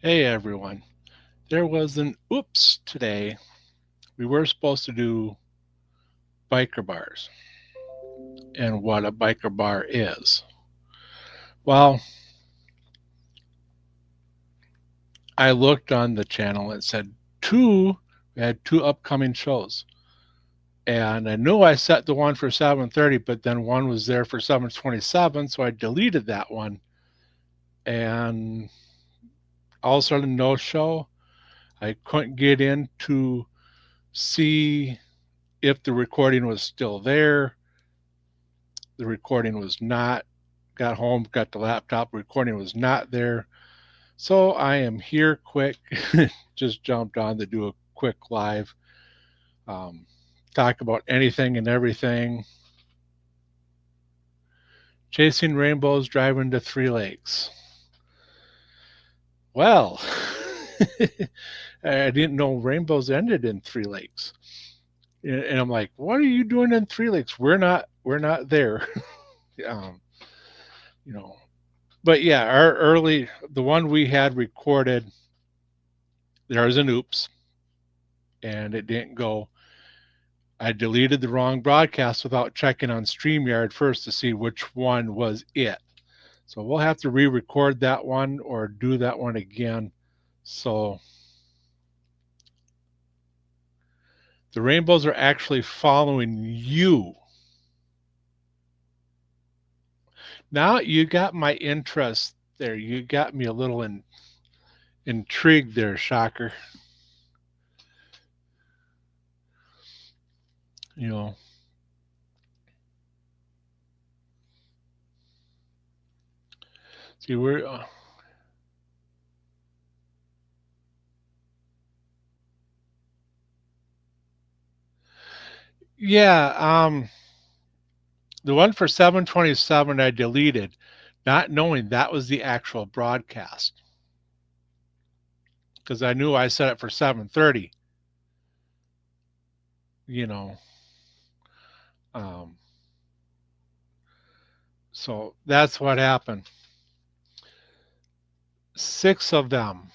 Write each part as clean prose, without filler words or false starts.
Hey everyone. There was an oops today. We were supposed to do biker bars and what a biker bar is. Well, I looked on the channel and it said we had two upcoming shows. And I knew I set the one for 7:30, but then one was there for 7:27, so I deleted that one. And all of a sudden, no show. I couldn't get in to see if the recording was still there. The recording was not. Got home, got the laptop, recording was not there. So I am here quick. Just jumped on to do a quick live, um, talk about anything and everything. Chasing rainbows, driving to Three Lakes. Well, I didn't know rainbows ended in Three Lakes, and I'm like, "What are you doing in Three Lakes? We're not there." um, you know, but yeah, the one we had recorded, there was an oops, and it didn't go. I deleted the wrong broadcast without checking on StreamYard first to see which one was it. So we'll have to re-record that one or do that one again. So the rainbows are actually following you. Now you got my interest there. You got me a little intrigued there, Shocker. You know, see, yeah, the one for 7:27 I deleted, not knowing that was the actual broadcast because I knew I set it for 7:30. You know, um, so that's what happened. Six of them.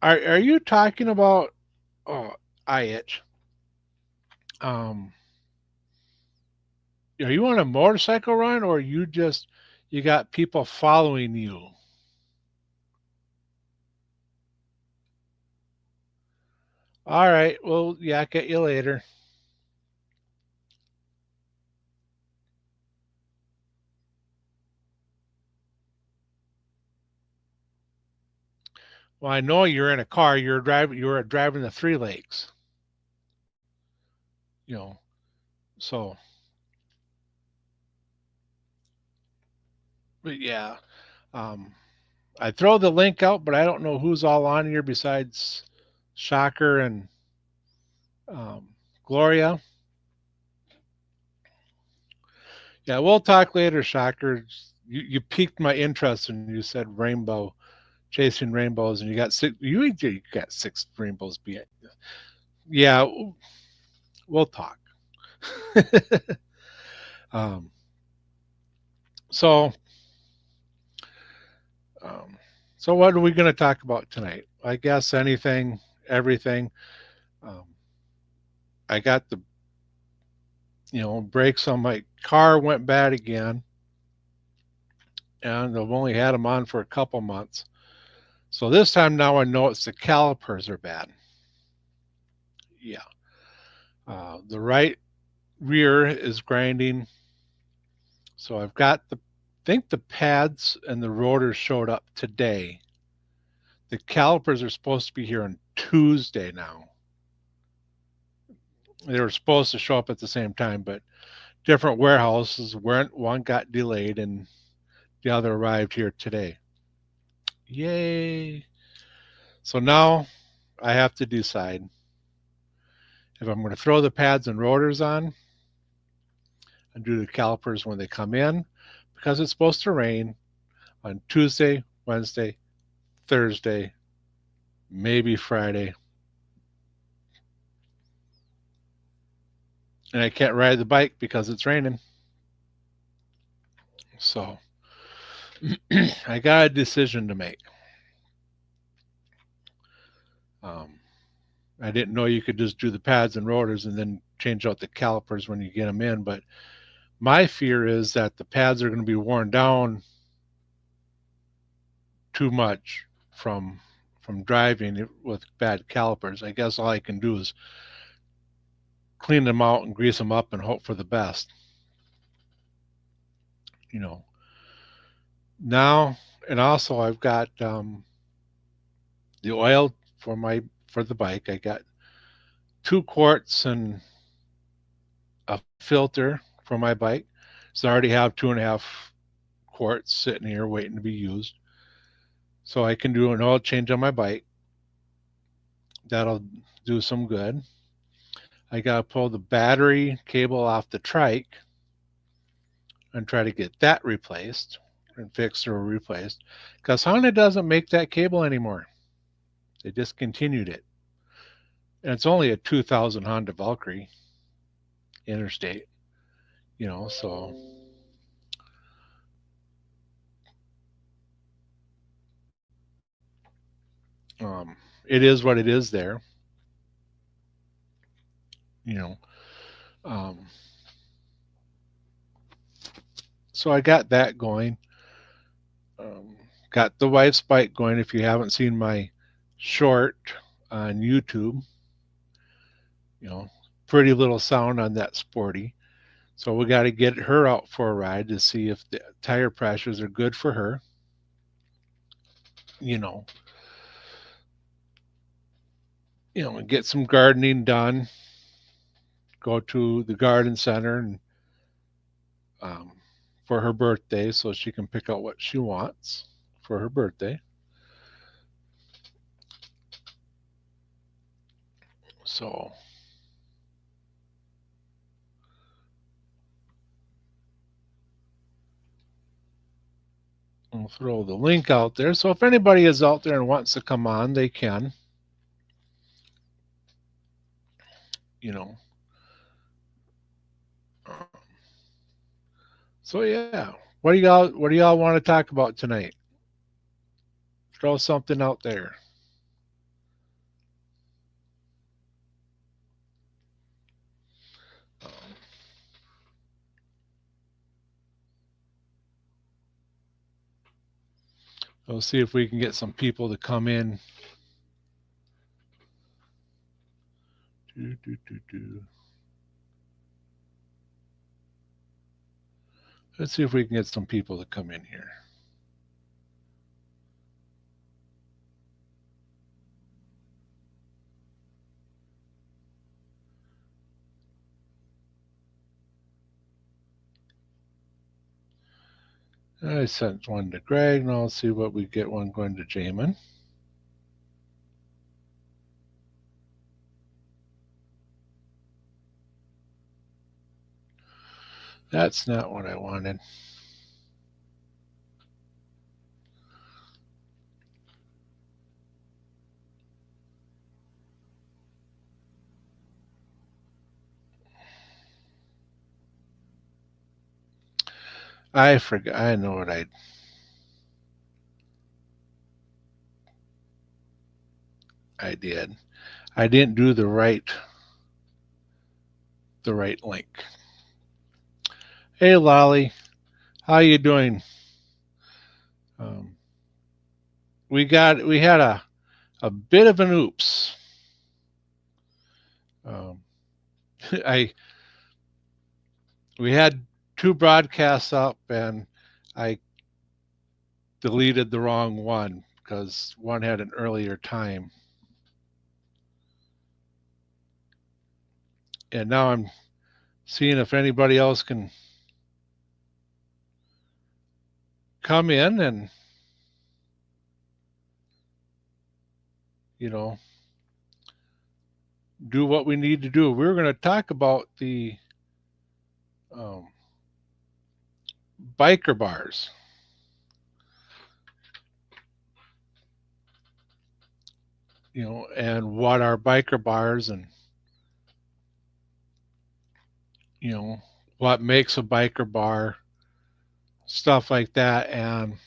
Are you talking about? Oh, I itch. Um, are you on a motorcycle run, or you got people following you? All right. Well, yeah, get you later. Well, I know you're in a car. You're driving the Three Lakes. You know, so but yeah. Um, I throw the link out, but I don't know who's all on here besides Shocker and um, Gloria. Yeah, we'll talk later, Shocker. You piqued my interest when you said rainbow, chasing rainbows, and you got six rainbows. Yeah, we'll talk. um, so, um, so what are we going to talk about tonight? I guess anything, everything. Um, I got the brakes on my car went bad again, and I've only had them on for a couple months. So this time now I know it's the calipers are bad. Yeah. The right rear is grinding. So I've got think the pads and the rotors showed up today. The calipers are supposed to be here on Tuesday now. They were supposed to show up at the same time, but different warehouses weren't. One got delayed and the other arrived here today. Yay. So now I have to decide if I'm going to throw the pads and rotors on and do the calipers when they come in because it's supposed to rain on Tuesday, Wednesday, Thursday, maybe Friday, and I can't ride the bike because it's raining. So I got a decision to make. Um, I didn't know you could just do the pads and rotors and then change out the calipers when you get them in, but my fear is that the pads are going to be worn down too much from driving with bad calipers. I guess all I can do is clean them out and grease them up and hope for the best. You know. Now, and also I've got the oil for the bike. I got 2 quarts and a filter for my bike. So I already have 2.5 quarts sitting here waiting to be used. So I can do an oil change on my bike. That'll do some good. I got to pull the battery cable off the trike and try to get that replaced and fixed or replaced because Honda doesn't make that cable anymore. They discontinued it. And it's only a 2000 Honda Valkyrie interstate, so it is what it is there, you know. Um, so I got that going. Got the wife's bike going. If you haven't seen my short on YouTube, you know, pretty little sound on that Sporty. So we got to get her out for a ride to see if the tire pressures are good for her. You know, get some gardening done. Go to the garden center and um, for her birthday, so she can pick out what she wants for her birthday. So I'll throw the link out there. So if anybody is out there and wants to come on, they can. You know. So yeah, what do y'all want to talk about tonight? Throw something out there. We'll see if we can get some people to come in. Do, do, do, do. Let's see if we can get some people to come in here. I sent one to Greg. Now let's see what we get one going to Jamin. That's not what I wanted. I forgot. I know what I did. I didn't do the right link. Hey Lolly, how you doing? Um, we had a bit of an oops. Um, I we had 2 broadcasts up and I deleted the wrong one because one had an earlier time. And now I'm seeing if anybody else can come in and do what we need to do. We're going to talk about the um, biker bars. And what are biker bars and what makes a biker bar, stuff like that. And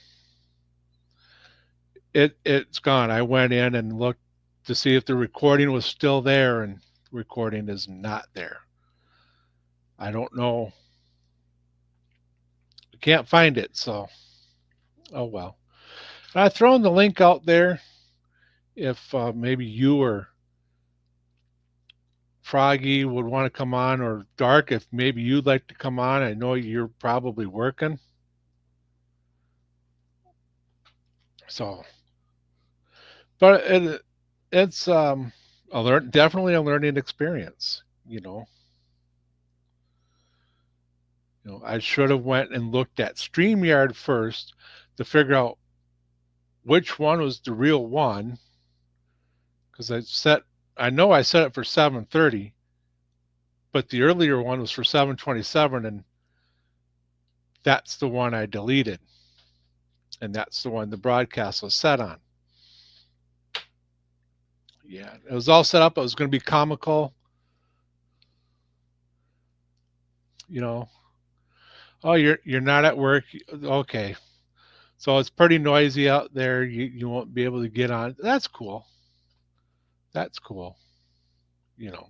It's gone. I went in and looked to see if the recording was still there, and the recording is not there. I don't know. I can't find it, so oh well. I've thrown the link out there if maybe you or Froggy would want to come on, or Dark, if maybe you'd like to come on. I know you're probably working. So, but it's definitely a learning experience. I should have went and looked at StreamYard first to figure out which one was the real one, because I know I set it for 7:30, but the earlier one was for 7:27, and that's the one I deleted, and that's the one the broadcast was set on. Yeah, it was all set up. It was going to be comical, you know. Oh, you're not at work. Okay, so it's pretty noisy out there. You won't be able to get on. That's cool. That's cool. You know.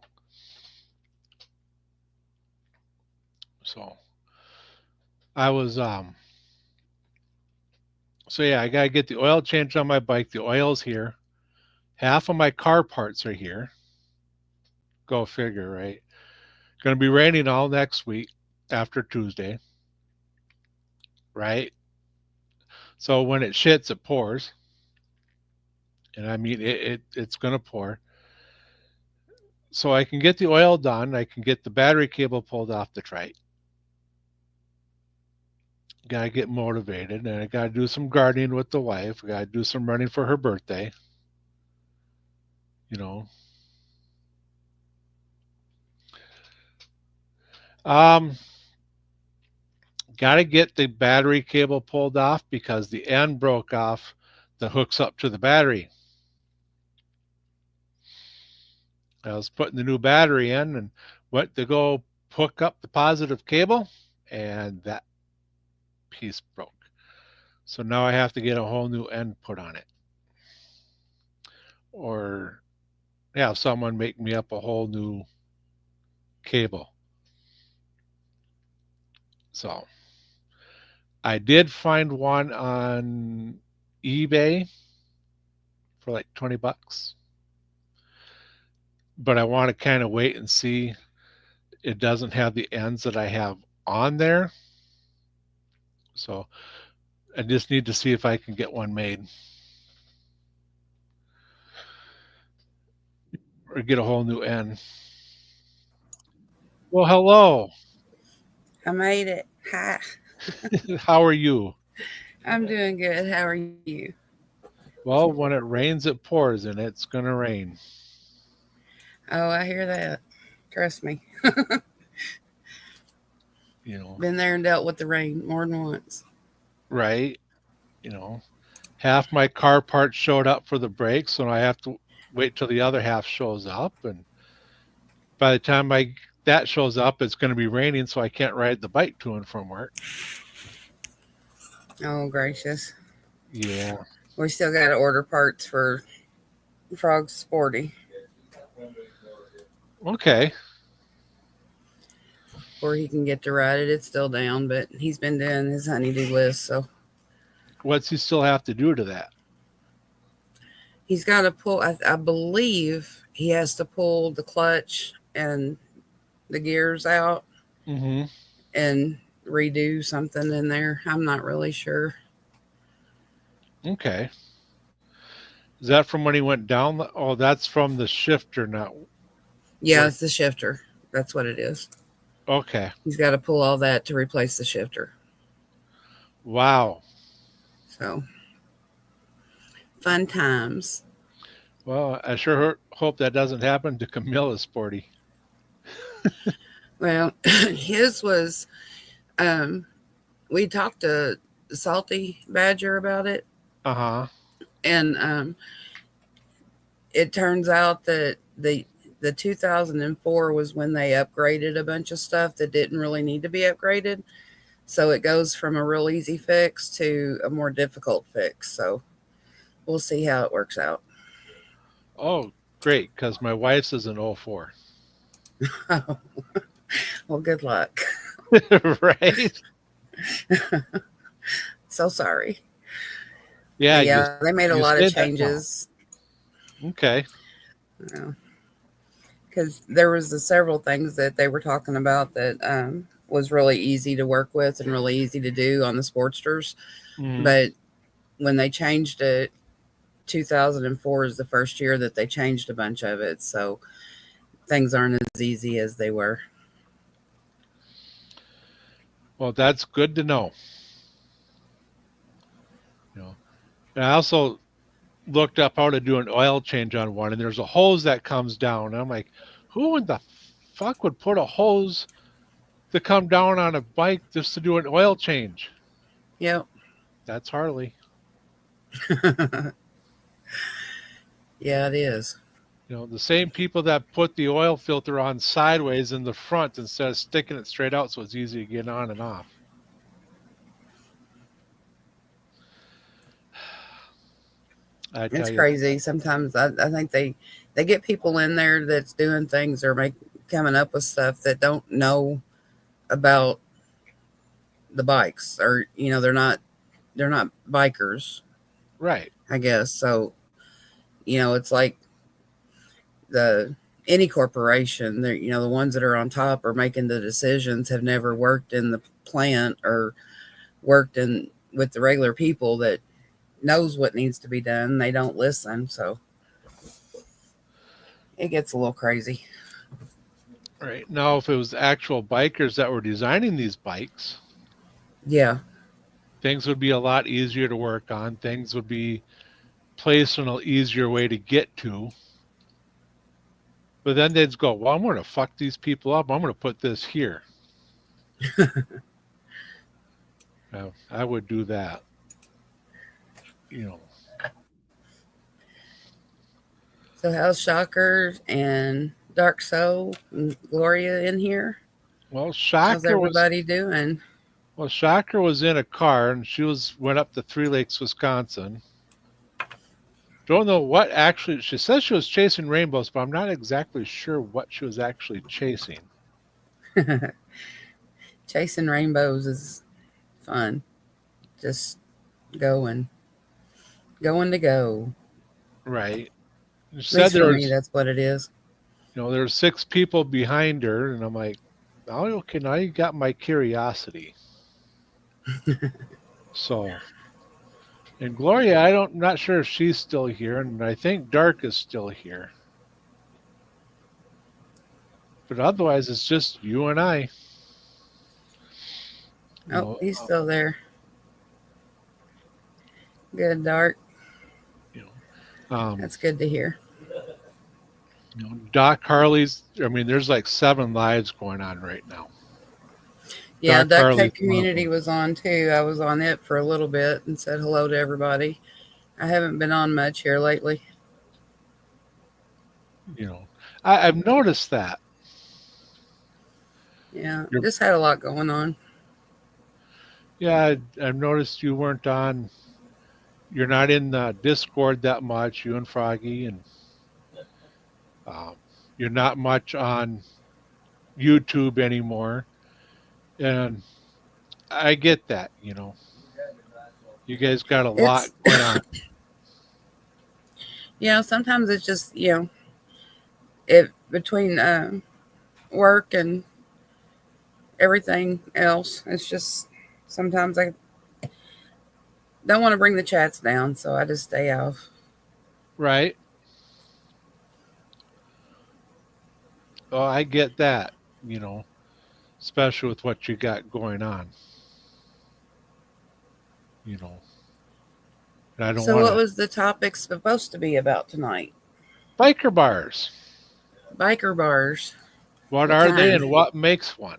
So I was so yeah, I gotta get the oil changed on my bike. The oil's here. Half of my car parts are here. Go figure, right? Gonna be raining all next week after Tuesday, right? So when it shits, it pours. And I mean it's gonna pour. So I can get the oil done, I can get the battery cable pulled off the trike. Gotta get motivated, and I gotta do some gardening with the wife. Gotta do some running for her birthday. You know. Um, Gotta get the battery cable pulled off because the end broke off that hooks up to the battery. I was putting the new battery in and went to go hook up the positive cable, and that piece broke. So now I have to get a whole new end put on it. Or have someone make me up a whole new cable. So I did find one on eBay for like 20 bucks, but I want to kind of wait and see. It doesn't have the ends that I have on there. So I just need to see if I can get one made or get a whole new end. Well, hello. I made it. Hi. How are you? I'm doing good. How are you? Well, when it rains, it pours, and it's going to rain. Oh, I hear that. Trust me. You know, Been there and dealt with the rain more than once. right? You know, half my car parts showed up for the brakes, so I have to wait till the other half shows up. And by the time that shows up, it's going to be raining, so I can't ride the bike to and from work. Oh, gracious. Yeah. We still got to order parts for Frog Sporty Okay. before he can get to ride it. It's still down, but he's been doing his honeydew list. So What's he still have to do to that? he's got to pull, I believe he has to pull the clutch and the gears out Mm-hmm. and redo something in there. I'm not really sure. Okay. Is that from when he went down? Oh, that's from the shifter not Yeah, work. it's the shifter. That's what it is. Okay. He's got to pull all that to replace the shifter. Wow. So fun times. Well, I sure hope that doesn't happen to Camilla's Sporty. Well, his was um we talked to Salty Badger about it, Uh huh. and it turns out that the 2004 was when they upgraded a bunch of stuff that didn't really need to be upgraded. So it goes from a real easy fix to a more difficult fix. So we'll see how it works out. Oh, great, because my wife's is an '04. Well, good luck. Right? So sorry. Yeah, But yeah, they made a you lot of say that now. changes. Okay. Because there was the several things that they were talking about that was really easy to work with and really easy to do on the Sportsters. Mhm. But when they changed it, 2004 is the first year that they changed a bunch of it. So things aren't as easy as they were. Well, that's good to know. You know, and I also looked up how to do an oil change on one, and there's a hose that comes down. And I'm like, who in the fuck would put a hose to come down on a bike just to do an oil change? Yep. That's Harley. Yeah, it is. The same people that put the oil filter on sideways in the front instead of sticking it straight out so it's easy to get on and off. I tell It's you, crazy. Sometimes I think they get people in there that's doing things or coming up with stuff that don't know about the bikes, or they're not bikers, right. I guess. So it's like the any corporation, they're the ones that are on top or making the decisions have never worked in the plant or worked in with the regular people that knows what needs to be done. They don't listen, so it gets a little crazy. Right. Now, if it was actual bikers that were designing these bikes, Yeah. things would be a lot easier to work on. Things would be placed in an easier way to get to. But then they'd go, well, I'm going to fuck these people up. I'm going to put this here. I would do that. You know, So how's Shocker and Dark Soul and Gloria in here? well, How's everybody doing? Shocker was in a car and went up to Three Lakes, Wisconsin. Don't know what actually. She says she was chasing rainbows, but I'm not exactly sure what she was actually chasing. Chasing rainbows is fun. Just going, going to go. Right. She At said least for me, that's what it is. there were 6 people behind her, and I'm like, oh, okay, now you got my curiosity. So, and Gloria, I'm not sure if she's still here, and I think Dark is still here. But otherwise, it's just you and I. You Oh, know, he's uh, still there. Good, Dark. you know, um, That's good to hear. Doc Harley's. I mean, there's like 7 lives going on right now. Yeah, Doc Duck Harley's Tech one of Community them. was on too. I was on it for a little bit and said hello to everybody. I haven't been on much here lately. You know, I've noticed that. Yeah, You're, just had a lot going on. yeah, I've noticed you weren't on. You're not in Discord that much. You and Froggy, and um, you're not much on YouTube anymore. And I get that. You guys got a lot It's going on. sometimes it's just it between work and everything else. It's just sometimes I don't want to bring the chats down, so I just stay off. Right? Oh, I get that. You know, especially with what you got going on. You know, and I don't So, want what to. was the topic supposed to be about tonight? Biker bars. Biker bars. What What are they, kind? and what makes one?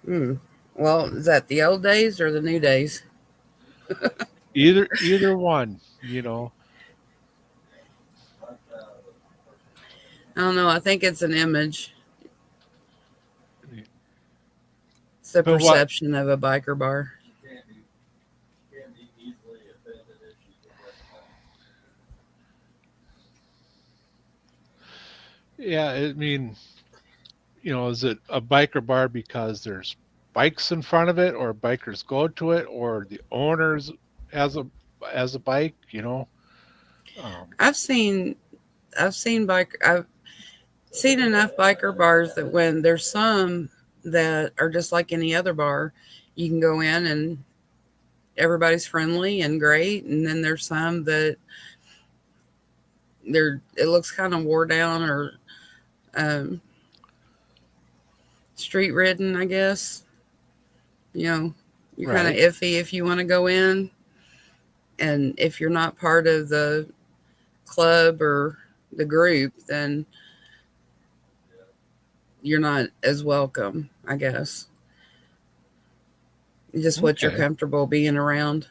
Hmm. Well, is that the old days or the new days? Either one. You know, I don't know. I think it's an image. It's the but what? perception of a biker bar. Yeah, I mean, is it a biker bar because there's bikes in front of it, or bikers go to it, or the owners as a bike? Um, I've seen I've seen enough biker bars that when there's some that are just like any other bar, you can go in and everybody's friendly and great, and then there's some that it looks kind of wore down or um, street ridden, I guess. You know, you're kind of right. iffy if you want to go in, and if you're not part of the club or the group, then you're not as welcome, I guess. Just what you're Okay. comfortable being around.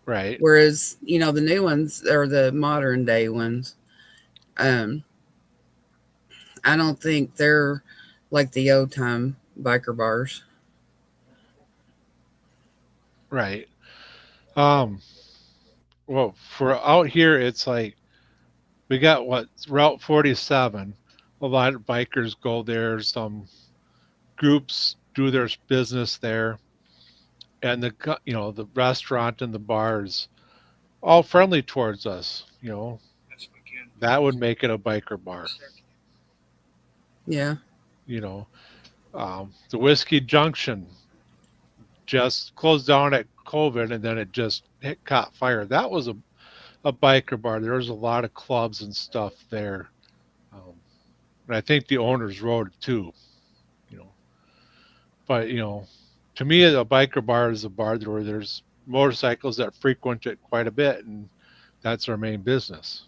Right. Whereas, the new ones or the modern day ones, um, I don't think they're like the old time biker bars. Right. Um, well, for out here, it's like we got what Route 47. A lot of bikers go there. Some groups do their business there, and the restaurant and the bars all friendly towards us. That would make it a biker bar. Yeah. You know, the Whiskey Junction just closed down at COVID, and then it just caught fire. That was a biker bar. There was a lot of clubs and stuff there, um, and I think the owners wrote it too. You know, but to me, a biker bar is a bar where there's motorcycles that frequent it quite a bit, and that's our main business.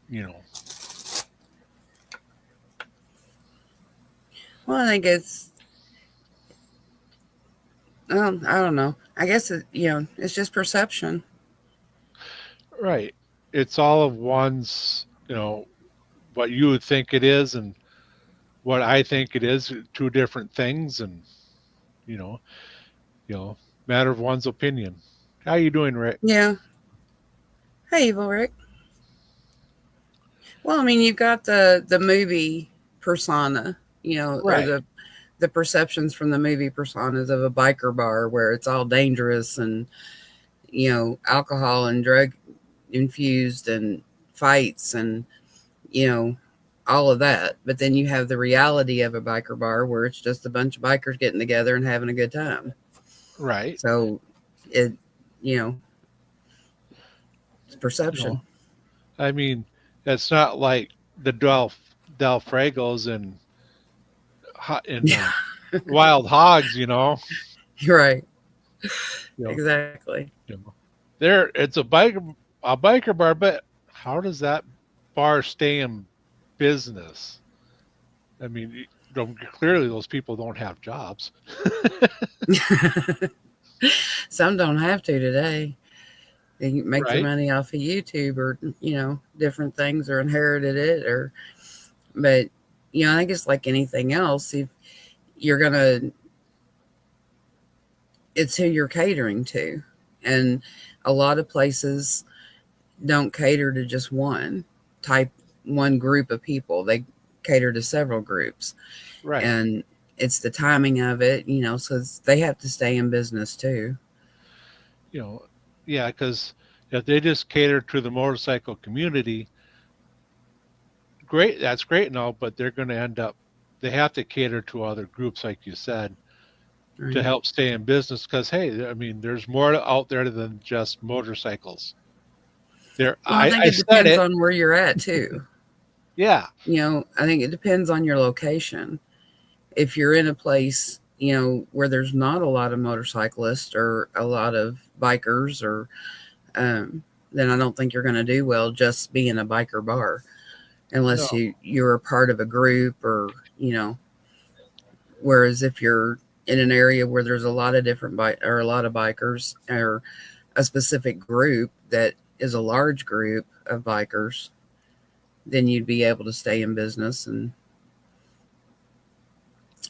You know, Well, I think I don't know. I guess it's just perception. right? It's all of one's, what you would think it is, and what I think it is, two different things, and you know, you know, matter of one's opinion. How you doing, Rick? Yeah. Hey, Evil Rick. Well, I mean, you've got the movie persona, or Right, the perceptions from the movie personas of a biker bar where it's all dangerous and alcohol and drug infused and fights and you know all of that. But then you have the reality of a biker bar where it's just a bunch of bikers getting together and having a good time. right. So it you know it's You perception. know, I mean, it's not like the Del Fragos and in Yeah, Wild Hogs. you're right. You know, Exactly. there it's a biker bar, but how does that bar stay in business? I mean, clearly those people don't have jobs, Some don't have to today. They can make their right? money off of YouTube or different things or inherited it or but I think it's like anything else. If you're gonna, it's who you're catering to, and a lot of places don't cater to just one group of people. They cater to several groups, Right. and it's the timing of it, so they have to stay in business too. You know, yeah, because if they just cater to the motorcycle community, great, that's great and all, but they're going to end up, they have to cater to other groups, like you said, to Right. help stay in business. Because hey, I mean, there's more out there than just motorcycles. There, Well, I think I it said depends it. on where you're at too. Yeah, I think it depends on your location. If you're in a place, where there's not a lot of motorcyclists or a lot of bikers or then I don't think you're going to do well just being a biker bar unless no, you're a part of a group or whereas if you're in an area where there's a lot of different bike or a lot of bikers or a specific group that is a large group of bikers, then you'd be able to stay in business and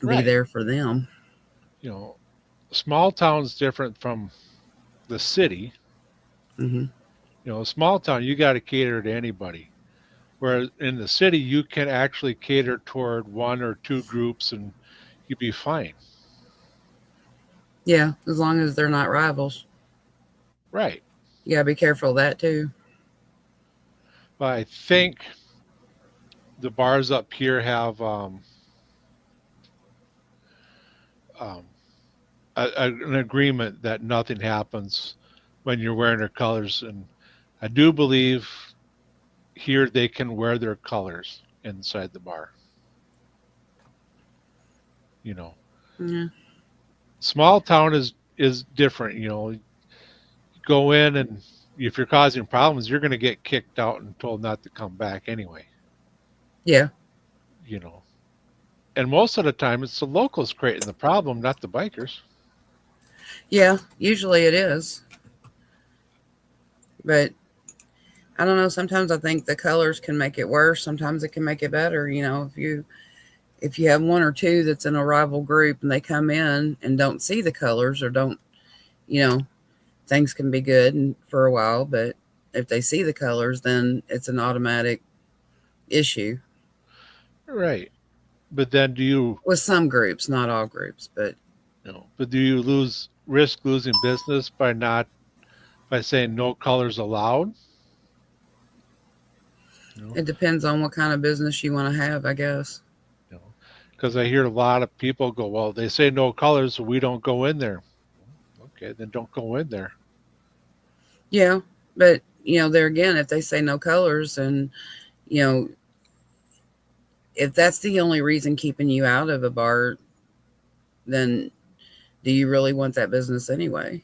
be right. there for them. You know, small town's different from the city. Hmm. Small town, you got to cater to anybody. Whereas in the city, you can actually cater toward one or two groups and you'd be fine. Yeah, as long as they're not rivals. Right. You gotta be careful of that too. But I think the bars up here have um, an agreement that nothing happens when you're wearing their colors. And I do believe here they can wear their colors inside the bar. You know, Yeah. small town is different. You go in and if you're causing problems, you're going to get kicked out and told not to come back anyway. Yeah. You know, and most of the time it's the locals creating the problem, not the bikers. Yeah. Usually it is. But I don't know. Sometimes I think the colors can make it worse. Sometimes it can make it better. If you have one or two that's in a rival group and they come in and don't see the colors or don't, you know, things can be good and for a while. But if they see the colors, then it's an automatic issue Right. But then do you, with some groups, not all groups. But but do you risk losing business by saying no colors allowed? You know, it depends on what kind of business you want to have, I guess. you know, because I hear a lot of people go, well, they say no colors, so we don't go in there. Okay, then don't go in there. Yeah. But, there again, if they say no colors and, you know, if that's the only reason keeping you out of a bar, then do you really want that business anyway?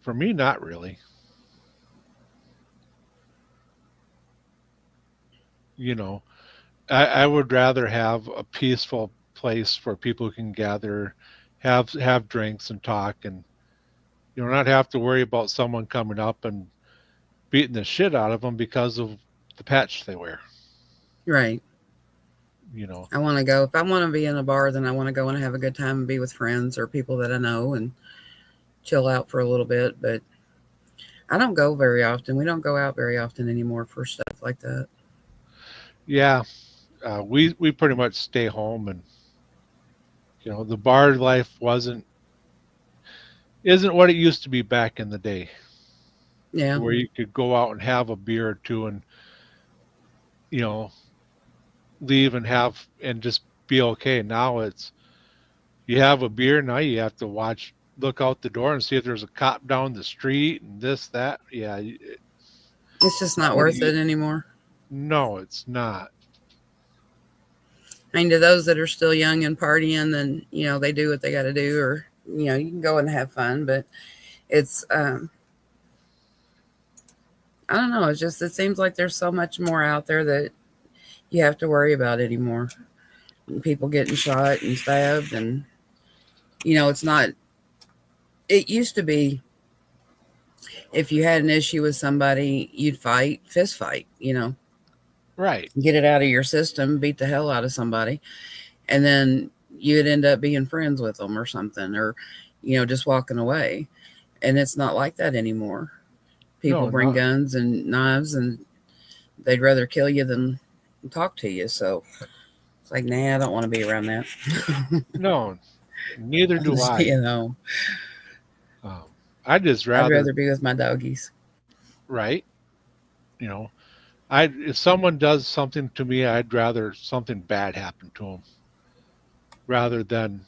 For me, not really. You know, I would rather have a peaceful place where people can gather, have drinks and talk, and not have to worry about someone coming up and beating the shit out of them because of the patch they wear. Right. You know, I want to go. If I want to be in a bar, then I want to go and have a good time and be with friends or people that I know and chill out for a little bit. But I don't go very often. We don't go out very often anymore for stuff like that. yeah, we pretty much stay home, and the bar life isn't what it used to be back in the day, Yeah. where you could go out and have a beer or two and you know leave and just be okay. Now it's you have a beer, now you have to look out the door and see if there's a cop down the street and this that. Yeah, It's just not not what it worth used. it anymore. No, it's not. I mean, to those that are still young and partying, then, they do what they got to do, or, you can go and have fun. But it's, I don't know. It seems like there's so much more out there that you have to worry about anymore. People getting shot and stabbed. And, it's not, it used to be if you had an issue with somebody, you'd fist fight, Right. get it out of your system, beat the hell out of somebody. And then you'd end up being friends with them or something, or, just walking away. And it's not like that anymore. People No, bring not guns and knives and they'd rather kill you than talk to you. So it's like, nah, I don't want to be around that. no. Neither I'll do just be I. at home. Um, I just I'd rather rather be with my doggies. right. You know, I if someone does something to me, I'd rather something bad happen to them rather than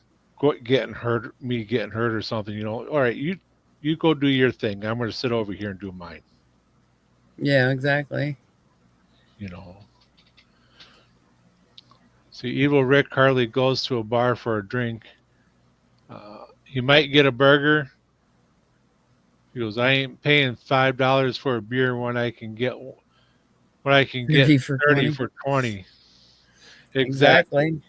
getting hurt or something. All right, you go do your thing. I'm going to sit over here and do mine. Yeah, exactly. You know. See, evil Rick Harley goes to a bar for a drink. He might get a burger. He goes, I ain't paying $5 for a beer when I can get 30 for 30 20. for 20. Exactly. Exactly.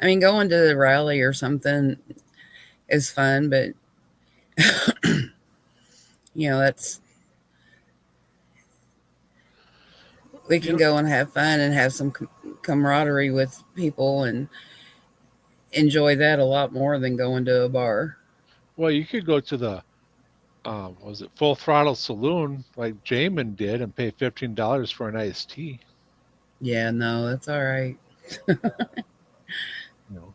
I mean, going to the rally or something is fun, but that's we You can know, go and have fun and have some camaraderie with people and enjoy that a lot more than going to a bar. well, you could go to the was it Full Throttle Saloon like Jamin did and pay $15 for an iced tea. Yeah, no, that's all right. You know,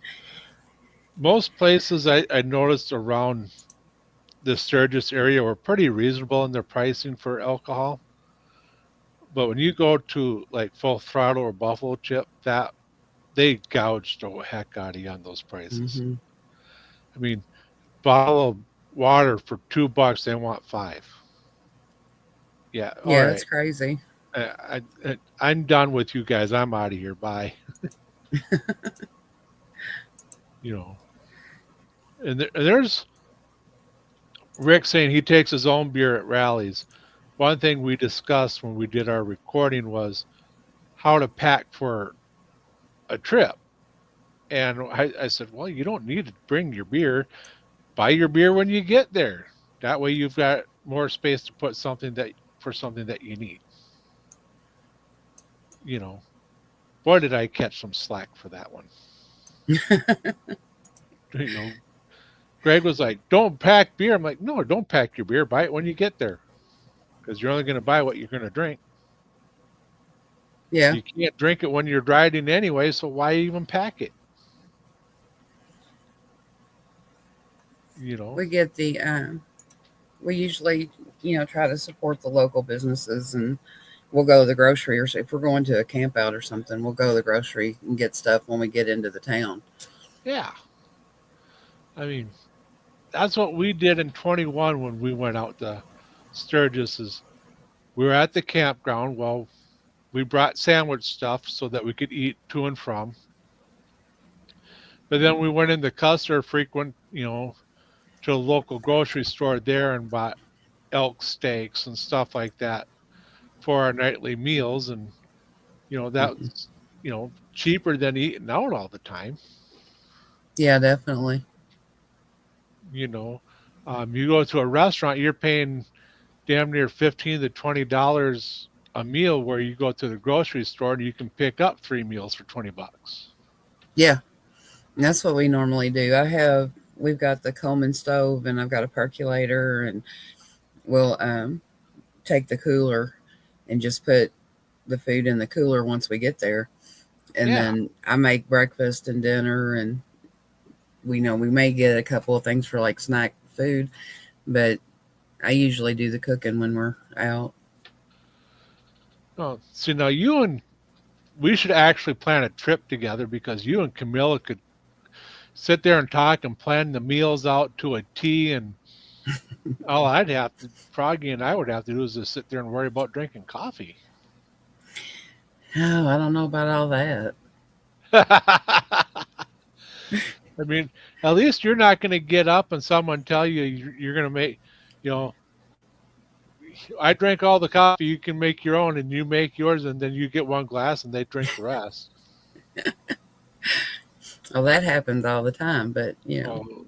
most places I noticed around the Sturgis area were pretty reasonable in their pricing for alcohol. But when you go to like Full Throttle or Buffalo Chip, that they gouged the heck out of you on those prices. Hmm. I mean, bottle of water for $2, they want five. Yeah, all Yeah, that's right. crazy. I'm done with you guys. I'm out of here. Bye. You know, and there's Rick saying he takes his own beer at rallies. One thing we discussed when we did our recording was how to pack for a trip. And I said, well, you don't need to bring your beer. Buy your beer when you get there. That way you've got more space to put something that you need. You know, boy, did I catch some slack for that one. You know, Greg was like, don't pack beer. I'm like, no, don't pack your beer. Buy it when you get there because you're only going to buy what you're going to drink. Yeah, You can't drink it when you're driving anyway, so why even pack it? You know? we get the. We usually, try to support the local businesses, and we'll go to the grocery, or if we're going to a camp out or something, we'll go to the grocery and get stuff when we get into the town. Yeah. I mean, that's what we did in 21 when we went out to Sturgis. Is we were at the campground. Well, we brought sandwich stuff so that we could eat to and from. But then we went into Custer frequent, to a local grocery store there and bought elk steaks and stuff like that for our nightly meals. And, Hmm. that's, cheaper than eating out all the time. Yeah, definitely. You know, you go to a restaurant, you're paying damn near $15 to $20 a meal, where you go to the grocery store and you can pick up three meals for $20. Yeah, and that's what we normally do. We've got the Coleman stove, and I've got a percolator, and we'll take the cooler and just put the food in the cooler once we get there. And Yeah. then I make breakfast and dinner, and we may get a couple of things for like snack food, but I usually do the cooking when we're out. Oh, see, now we should actually plan a trip together because you and Camilla could sit there and talk and plan the meals out to a T. And all Froggy and I would have to do is just sit there and worry about drinking coffee. Oh, I don't know about all that. I mean, at least you're not going to get up and someone tell you you're going to make, you know, I drank all the coffee. You can make your own, and you make yours, and then you get one glass, and they drink the rest. Well, that happens all the time, but Well,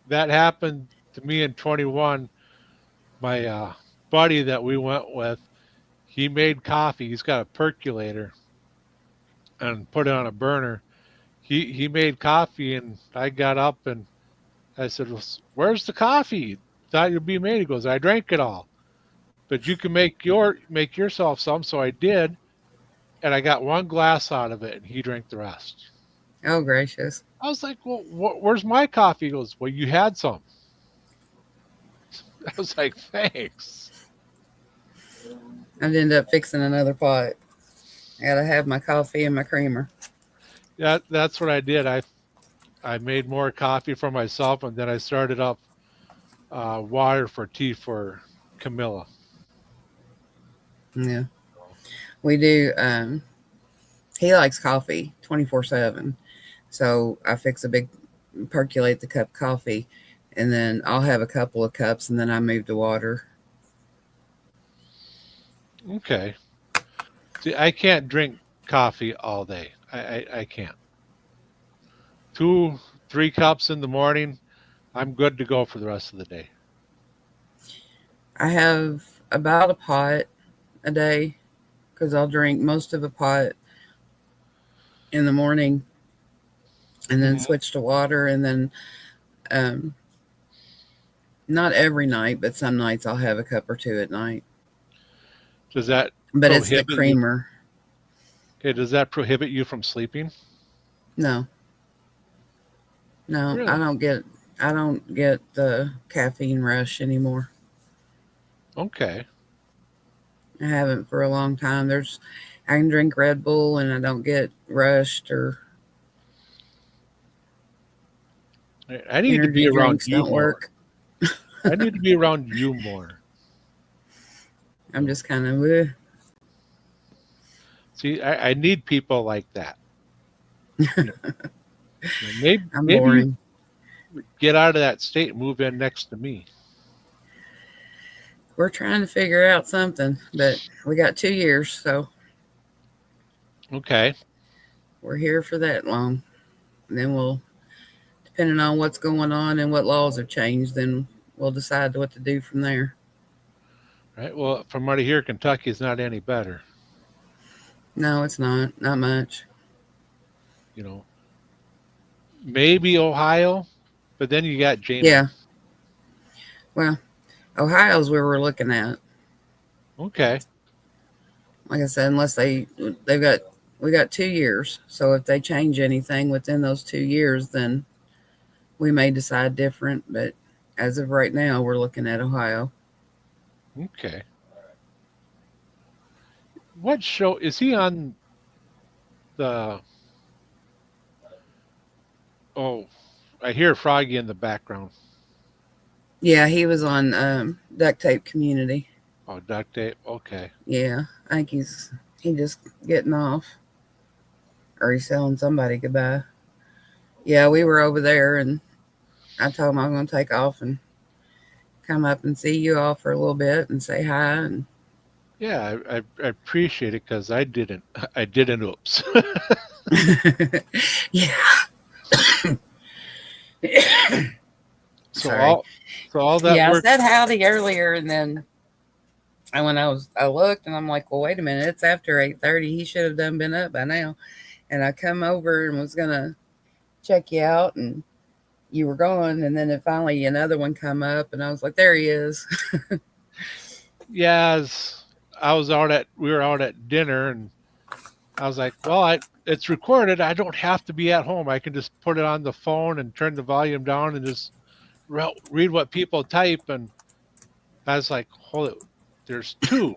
that happened to me in 21. My buddy that we went with, he made coffee. He's got a percolator and put it on a burner. He made coffee, and I got up and I said, well, "Where's the coffee? Thought you'd be made." He goes, "I drank it all, but you can make yourself some." So I did, and I got one glass out of it, and he drank the rest. oh gracious, I was like, "Well, where's my coffee?" He goes, "Well, you had some." I was like, "Thanks." I'd end up fixing another pot. I gotta have my coffee and my creamer. Yeah, that's what I did. I made more coffee for myself, and then I started up water for tea for Camilla. Yeah, we do. He likes coffee 24/7, so I fix a big percolate the cup coffee, and then I'll have a couple of cups, and then I move to water. Okay. See, I can't drink coffee all day. I can't. Two, 3 cups in the morning, I'm good to go for the rest of the day. I have about a pot a day because I'll drink most of a pot in the morning and then Hmm. switch to water, and then um, Not every night, but some nights I'll have a cup or two at night. Does that But it's the prohibit you? creamer. Okay, does that prohibit you from sleeping? No, no, Really? I don't get the caffeine rush anymore. Okay. I haven't for a long time. I can drink Red Bull and I don't get rushed, or I need to be energy around drinks you don't more. work. I need to be around you more. I'm No. just kind of, See, I need people like that. You maybe I'm maybe you boring. get out of that state and move in next to me. We're trying to figure out something, but we got 2 years, so Okay. we're here for that long. And then we'll, depending on what's going on and what laws have changed, then we'll decide what to do from there. Right. Well, from what I hear, Kentucky is not any better. No, it's not much. You know, maybe Ohio, but then you got Jamin. Yeah, well, Ohio's where we're looking at. Okay. Like I said, unless they've got we got 2 years. So if they change anything within those 2 years, then we may decide different. But as of right now, we're looking at Ohio. Okay. What show is he on? The oh, I hear Froggy in the background. Yeah, he was on Duct Tape Community. Oh, duct tape. Okay. Yeah, I think he just getting off, or he's telling somebody goodbye. Yeah, we were over there, and I told him I'm going to take off and come up and see you all for a little bit and say hi. And Yeah, I appreciate it because I didn't. I didn't. Oops. yeah, so sorry. all so all that Yeah, I work. said howdy earlier, and then when I looked, and I'm like, well, wait a minute, it's after 8:30. He should have done been up by now. And I come over and was gonna check you out, and you were gone. And then finally another one come up, and I was like, there he is. Yes, I was out at. We were out at dinner, and I was like, well, it's recorded. I don't have to be at home. I can just put it on the phone and turn the volume down and just read what people type. And I was like, hold it. There's two.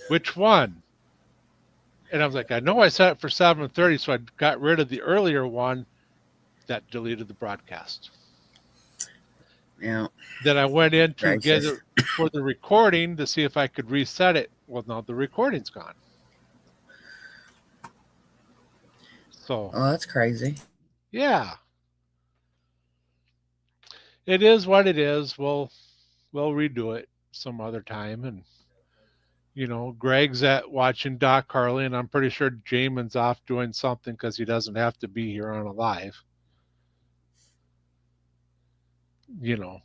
Which one? And I was like, I know I set it for 7:30, so I got rid of the earlier one that deleted the broadcast. Yeah, Then I went in to get gracious. it for the recording to see if I could reset it. Well, now the recording's gone. So Oh, that's crazy. yeah, it is what it is. We'll redo it some other time. And Greg's at watching Doc Harley, and I'm pretty sure Jamin's off doing something because he doesn't have to be here on a live. You know,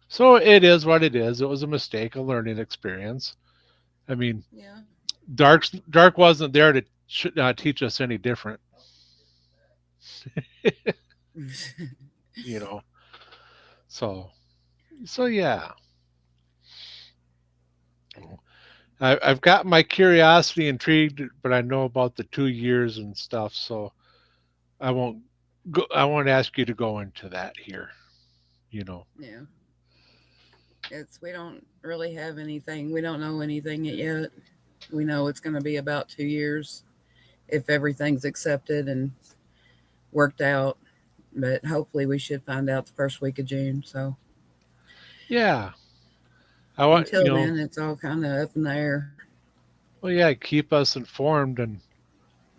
so it is what it is. It was a mistake, a learning experience. I mean, Yeah. Dark wasn't there to teach us any different. You know, so yeah. I've got my curiosity intrigued, but I know about the 2 years and stuff, so I won't go. I won't ask you to go into that here. You know. Yeah. We don't really have anything. We don't know anything yet. We know it's going to be about 2 years if everything's accepted and worked out. But hopefully, we should find out the first week of June. So Yeah, I want until then, it's all kind of up in the air. well, yeah, keep us informed and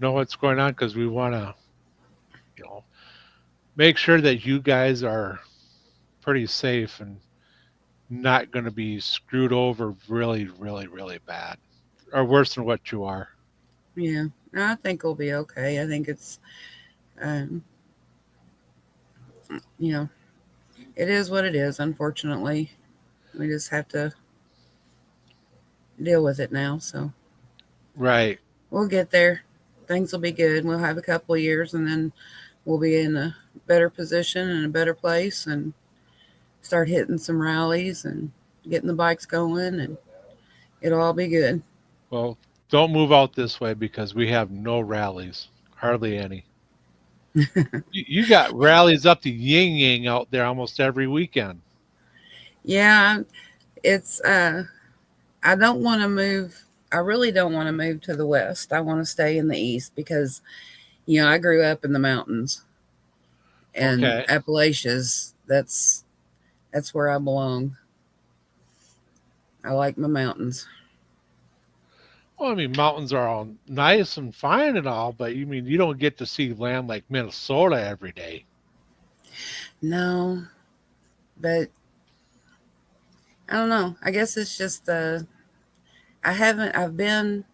know what's going on because we want to, you know, make sure that you guys are pretty safe and not going to be screwed over really, really, really bad or worse than what you are. Yeah, I think we'll be okay. I think um, you know, it is what it is. Unfortunately, we just have to deal with it now. So Right. we'll get there. Things will be good. We'll have a couple of years, and then we'll be in a better position and a better place, and start hitting some rallies and getting the bikes going, and it'll all be good. Well, don't move out this way because we have no rallies, hardly any. You got rallies up to Ying Yang out there almost every weekend. Yeah, it's I don't want to move. I really don't want to move to the west. I want to stay in the east because I grew up in the mountains and Okay. Appalachians. That's where I belong. I like my mountains. Well, I mean, mountains are all nice and fine and all, but you mean you don't get to see land like Minnesota every day. No, but I don't know. I guess it's just I haven't I've been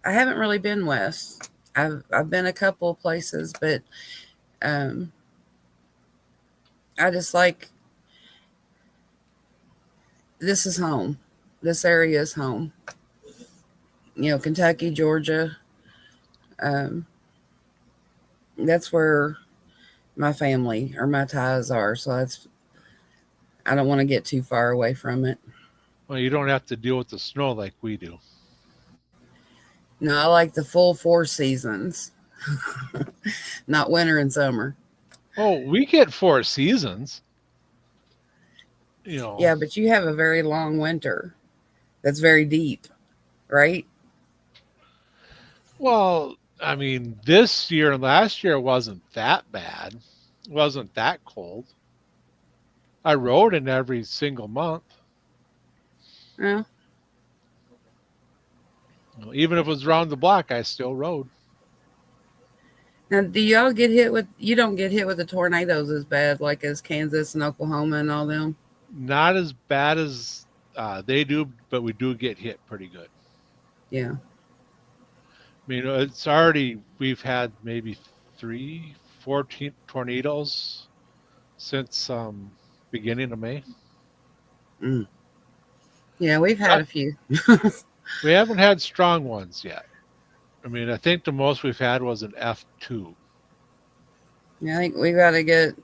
I haven't really been west. I've been a couple of places, but um I just like this is home. This area is home. Kentucky, Georgia, um that's where my family or my ties are. So I don't want to get too far away from it. Well, you don't have to deal with the snow like we do. No, I like the full four seasons, not winter and summer. Oh, we get 4 seasons. You know, Yeah, but you have a very long winter that's very deep, right? well, I mean, this year and last year wasn't that bad. It wasn't that cold. I rode in every single month. Well, Even if it was around the block, I still rode. now do y'all get hit with? You don't get hit with the tornadoes as bad like as Kansas and Oklahoma and all them. Not as bad as they do, but we do get hit pretty good. Yeah. I mean, it's already, we've had maybe 14 tornadoes since beginning of May. Mm. Yeah, we've had Not, a few. we haven't had strong ones yet. I mean, I think the most we've had was an F2. Yeah, I think we got to get.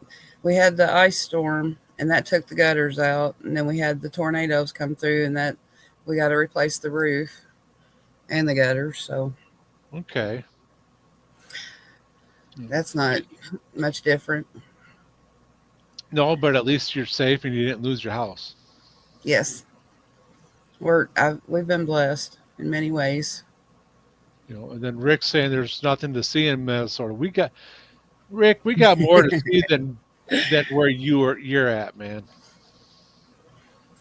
We had the ice storm, and that took the gutters out, and then we had the tornadoes come through, and that we got to replace the roof and the gutters. So Okay. that's not much different. No, but at least you're safe and you didn't lose your house. Yes, we've been blessed in many ways. And then Rick's saying there's nothing to see in Minnesota. Rick, we got more to see than where you're at, man.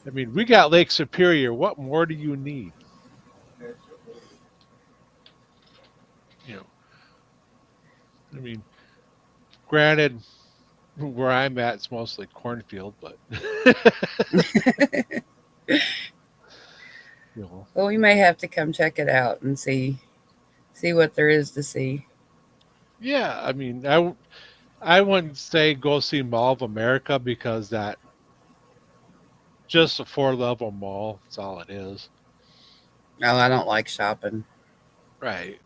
I mean, we got Lake Superior. What more do you need? You know, I mean, granted, where I'm at, it's mostly cornfield, but you know, Well, we may have to come check it out and see what there is to see. yeah. I mean, I wouldn't say go see Mall of America because that just a 4-level mall. That's all it is. Oh, I don't like shopping. Right.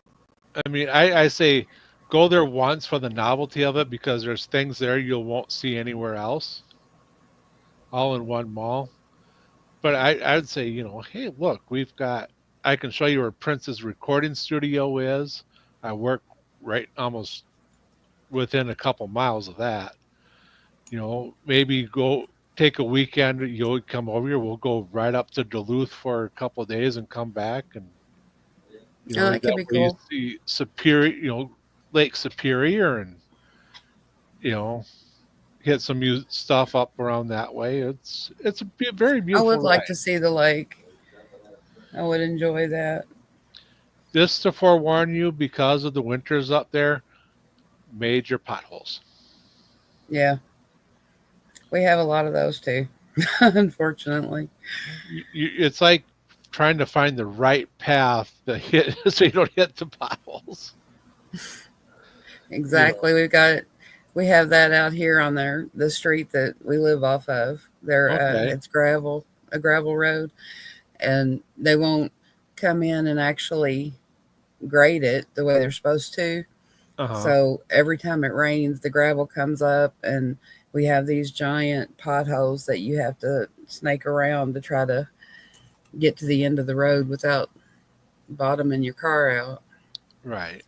I mean, I say go there once for the novelty of it because there's things there you won't see anywhere else, all in one mall. But I'd say, hey, look, I can show you where Prince's recording studio is. I work right almost within a couple miles of that. Maybe go take a weekend. You'll come over here. We'll go right up to Duluth for a couple of days and come back. And, Oh, that could that be way you cool. see Superior, Lake Superior and, you know, hit some stuff up around that way. It's a very I beautiful would like ride. to see the lake. I would enjoy that. Just to forewarn you, because of the winters up there, major potholes. Yeah, we have a lot of those too, unfortunately. It's like trying to find the right path to hit so you don't hit the potholes. You know, Exactly. We have that out here on the street that we live off of. okay. It's gravel, a gravel road, and they won't come in and actually grade it the way they're supposed to. Uh huh. So every time it rains, the gravel comes up and we have these giant potholes that you have to snake around to try to get to the end of the road without bottoming your car out. Right.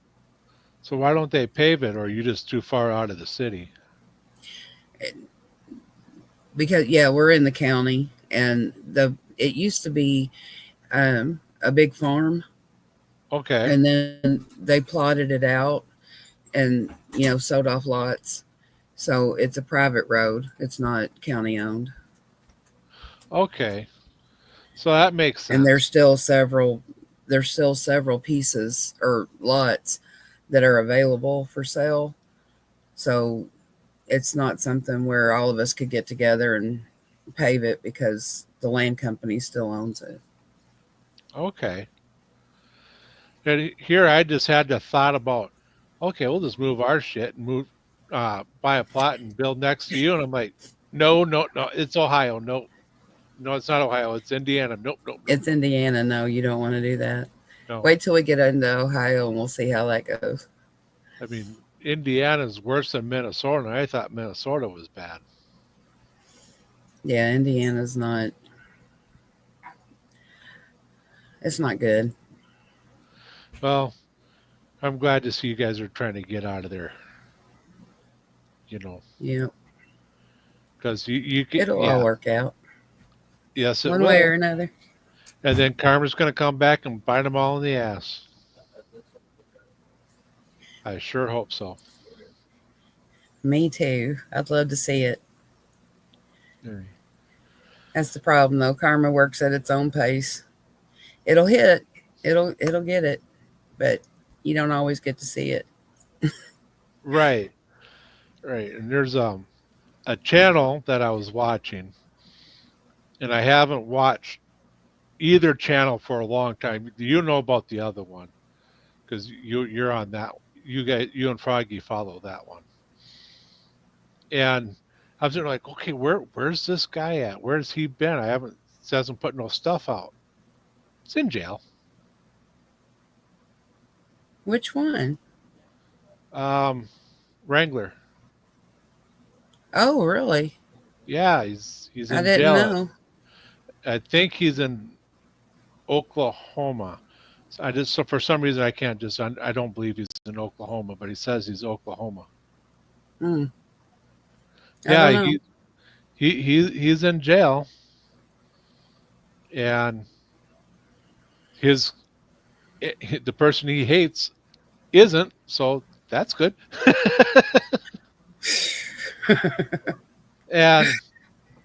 So why don't they pave it, or are you just too far out of the city? Because yeah, we're in the county, and the it used to be a big farm, Okay. and then they plotted it out and sold off lots. So it's a private road. It's not county owned, Okay. So that makes and sense. there's still several pieces or lots that are available for sale. So it's not something where all of us could get together and pave it because the land company still owns it. Okay. And here I just had the thought about, okay, we'll just move our shit and move, buy a plot and build next to you. And I'm like, no, no, no, it's Ohio. No, no, it's not Ohio. It's Indiana. Nope, nope, nope, It's Indiana. No, you don't want to do that. no. Wait till we get into Ohio and we'll see how that goes. I mean, Indiana's worse than Minnesota. And I thought Minnesota was bad. Yeah, Indiana's not. It's not good. Well, I'm glad to see you guys are trying to get out of there, you know, Yeah, because you get, it'll all yeah, work out yes, it one way or will. another. And then Karma's going to come back and bite them all in the ass. I sure hope so. Me too. I'd love to see it. Mm. That's the problem though. Karma works at its own pace. It'll hit. It'll get it, but you don't always get to see it. Right, right. And there's a channel that I was watching, and I haven't watched either channel for a long time. You know about the other one because you're on that. You and Froggy follow that one. And I was there like, okay, where's this guy at? Where's he been? I haven't hasn't put no stuff out. It's in jail. Which one? Um, Wrangler. Oh, really? Yeah, he's I in didn't jail. know. I think he's in Oklahoma. So I just so for some reason I can't just I don't believe he's in Oklahoma, but he says he's Oklahoma. Hmm. I Yeah, don't know. he's in jail, and his the person he hates isn't, so that's good. and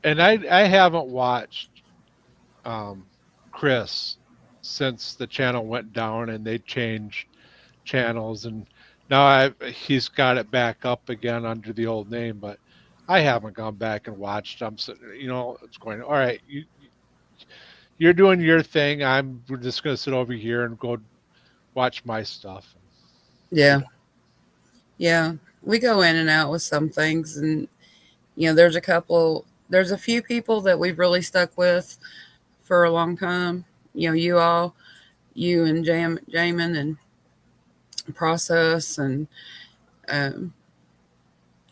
and I haven't watched um, Chris since the channel went down and they changed channels, and now he's got it back up again under the old name, but I haven't gone back and watched. I'm it's going all right. You're doing your thing. We're just gonna sit over here and go watch my stuff. You Yeah, know, yeah. We go in and out with some things, and there's a few people that we've really stuck with for a long time. You and Jamin and Process, um, and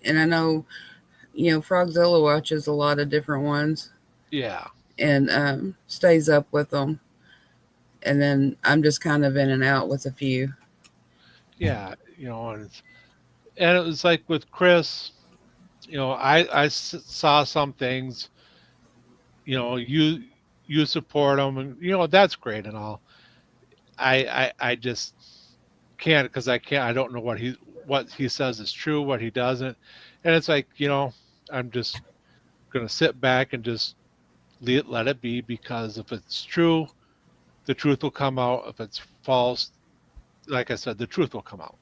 I know Frogzilla watches a lot of different ones yeah, and stays up with them. And then I'm just kind of in and out with a few. yeah. And it was like with Chris. Saw some things. You support him, and that's great and all. I just can't because I can't. I don't know what he says is true, what he doesn't, and it's like I'm just gonna sit back and just let it be because if it's true, the truth will come out. If it's false, like I said, the truth will come out.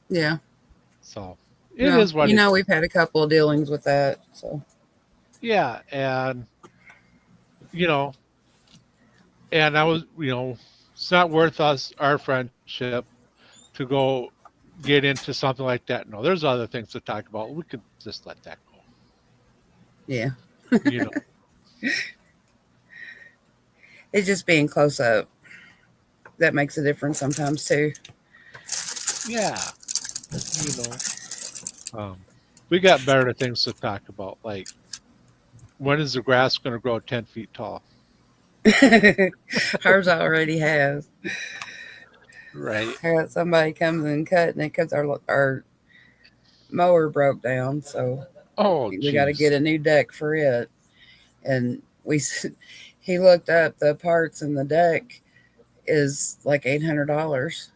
Yeah. So it No, is what it is. we've had a couple of dealings with that. So Yeah, and you know, and I was, it's not worth us our friendship to go get into something like that. No, there's other things to talk about. We could just let that go. yeah, You know. it's just being close up that makes a difference sometimes too. Yeah. You know. Um, We got better things to talk about, like when is the grass going to grow 10 feet tall? Ours already has. Right. Somebody comes and cutting it because our mower broke down, so Oh, we got to jeez. get a new deck for it. And he looked up the parts, and the deck is like $800.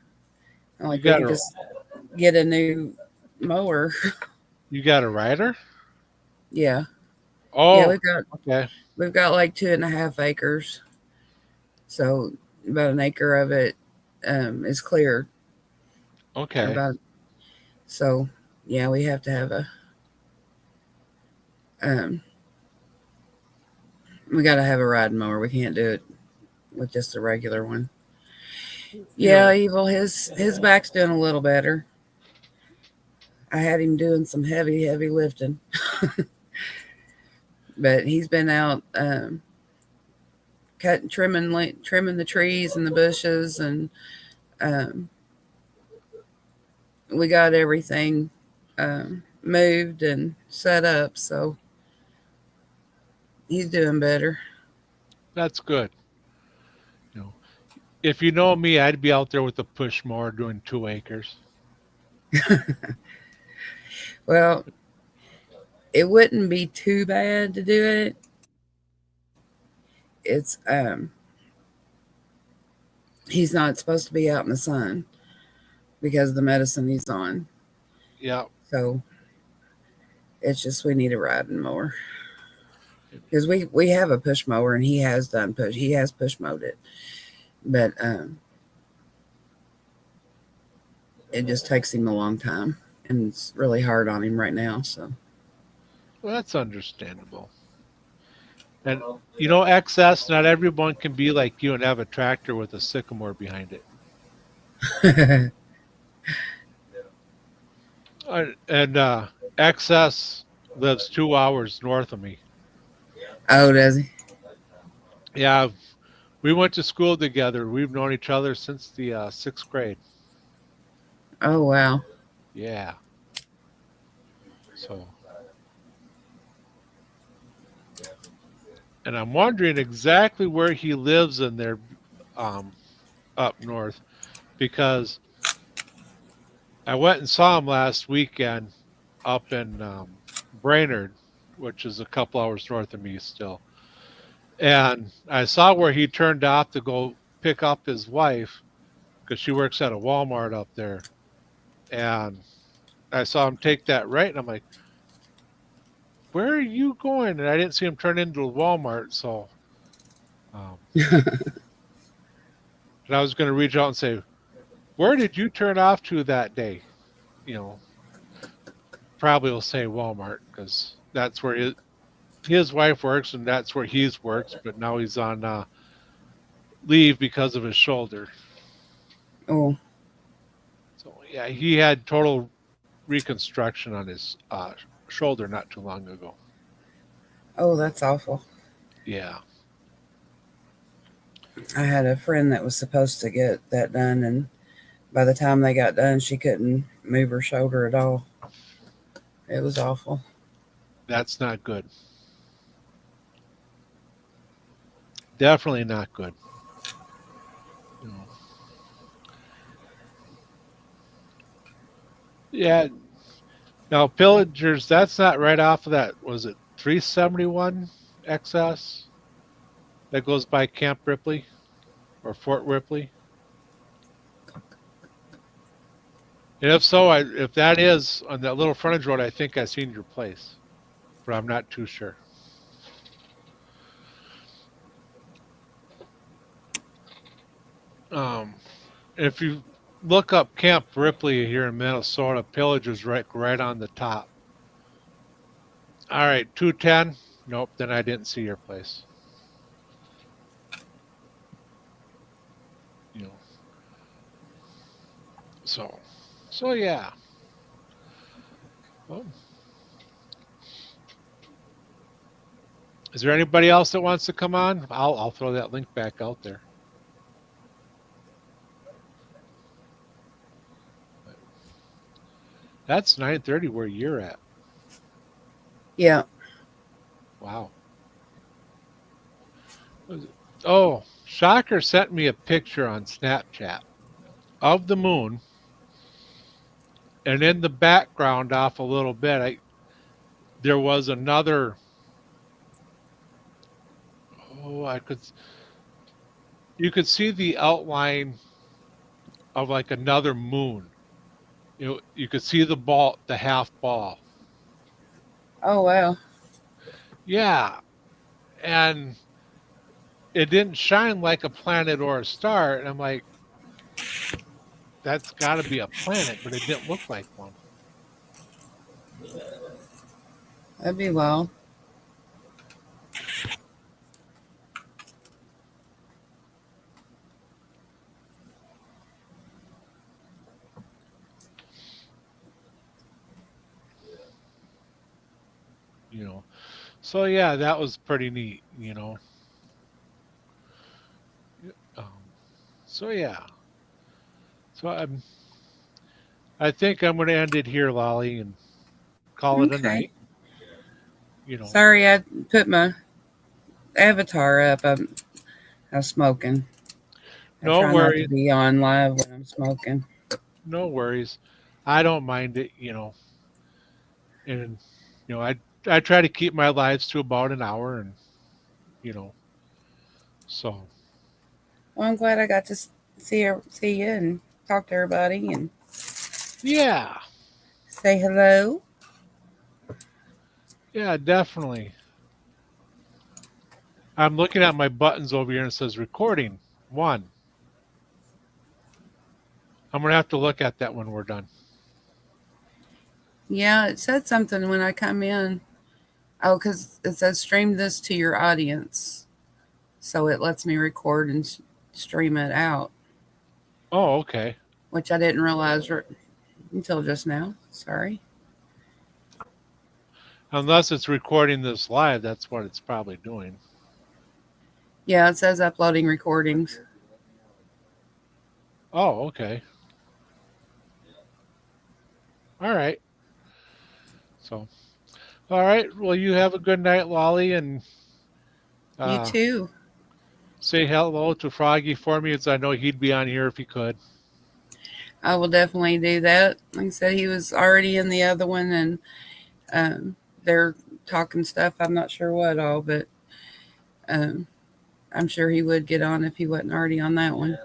I'm You like, we got could a just get a new mower. you got a rider? Yeah, yeah, Oh, we've got okay. we've got like 2.5 acres, so about an acre of it is cleared. Or Okay. about so yeah, we have to have a um, we got to have a riding mower. We can't do it with just a regular one. You Yeah, know, Evil. His back's doing a little better. I had him doing some heavy lifting, but he's been out cutting, trimming the trees and the bushes, and um, we got everything moved and set up. So he's doing better. that's good. You know, if you know me, I'd be out there with a push mower doing 2 acres. Well, it wouldn't be too bad to do it. It's he's not supposed to be out in the sun because of the medicine he's on. Yeah. So it's just we need a riding mower because we have a push mower and he has push mowed it, but it just takes him a long time and it's really hard on him right now. So Well, that's understandable. And XS, not everyone can be like you and have a tractor with a sycamore behind it. And XS lives 2 hours north of me. oh, does he? Yeah, we went to school together. We've known each other since the 6th grade. Oh wow. Yeah. So, and I'm wondering exactly where he lives in there, um, up north, because I went and saw him last weekend up in Brainerd, which is a couple hours north of me still. And I saw where he turned off to go pick up his wife because she works at a Walmart up there. And I saw him take that right, and I'm like, "Where are you going?" And I didn't see him turn into a Walmart, so um, and I was going to reach out and say, "Where did you turn off to that day?" You know, probably will say Walmart because that's where his wife works, and that's where he's works. But now he's on leave because of his shoulder. Oh, So yeah, he had total reconstruction on his shoulder not too long ago. oh, that's awful. Yeah, I had a friend that was supposed to get that done, and by the time they got done, she couldn't move her shoulder at all. It was awful. that's not good. Definitely not good. You know. Yeah. Now pillagers, that's not right off of that. Was it 371 XS that goes by Camp Ripley or Fort Ripley? And if so, if that is on that little frontage road, I think I seen your place, but I'm not too sure. Um, if you look up Camp Ripley here in Minnesota, Pillager's right on the top. All right, 210. Nope, then I didn't see your place. You know, so yeah. Well, is there anybody else that wants to come on? I'll throw that link back out there. That's 9:30 where you're at. Yeah. Wow. Oh, Shocker sent me a picture on Snapchat of the moon, and in the background, off a little bit, there was another. Oh, you could see the outline of like another moon. You could see the ball, the half ball. Oh wow. Yeah, and it didn't shine like a planet or a star. And I'm like, that's got to be a planet, but it didn't look like one. That'd be well. You know, so yeah, that was pretty neat. You know, um, so yeah, so I think I'm going to end it here, Lolly, and call it a Okay. night. You know, Sorry, I put my avatar up. I'm smoking. I no try not to worries, be on live when I'm smoking. no worries. I don't mind it. And I try to keep my lives to about an hour, and you know, so Well, I'm glad I got to see you and talk to everybody and yeah, say hello. yeah, definitely. I'm looking at my buttons over here and it says recording one. I'm gonna have to look at that when we're done. Yeah, it said something when I come in. Oh, because it says stream this to your audience. So it lets me record and stream it out, Oh, okay. which I didn't realize until just now. Sorry. Unless it's recording this live, that's what it's probably doing. Yeah, it says uploading recordings. Oh, okay. All right. So, all right. Well, you have a good night, Lolly, and You uh, too. say hello to Froggy for me, as I know he'd be on here if he could. I will definitely do that. Like I said, he was already in the other one, and um, they're talking stuff. I'm not sure what all, but um, I'm sure he would get on if he wasn't already on that one.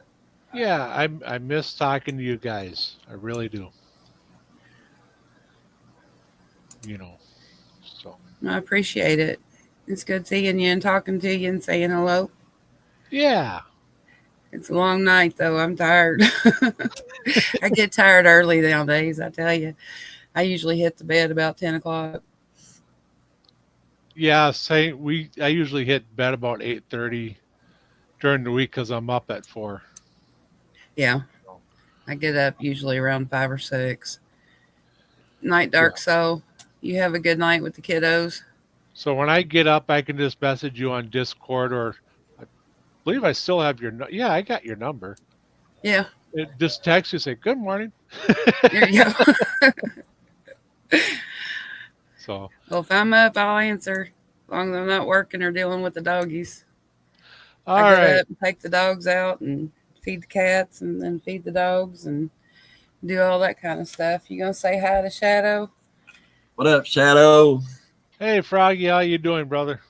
Yeah, I miss talking to you guys. I really do. You know. So, I appreciate it. It's good seeing you and talking to you and saying hello. yeah. It's a long night, though. I'm tired. I get tired early nowadays, I tell you. I usually hit the bed about 10 o'clock. Yeah, say I usually hit bed about 8:30 during the week because I'm up at 4. Yeah, So, I get up usually around 5 or 6. Night yeah. dark, so you have a good night with the kiddos. So when I get up, I can just message you on Discord, or I believe I still have yeah, I got your number. Yeah, Just text you, say good morning. there you go. So, Well, if I'm up, I'll answer. As long as I'm not working or dealing with the doggies. I all get right. up and take the dogs out and feed the cats and then feed the dogs and do all that kind of stuff. You gonna say hi to Shadow? What up, Shadow? Hey, Froggy, how you doing, brother?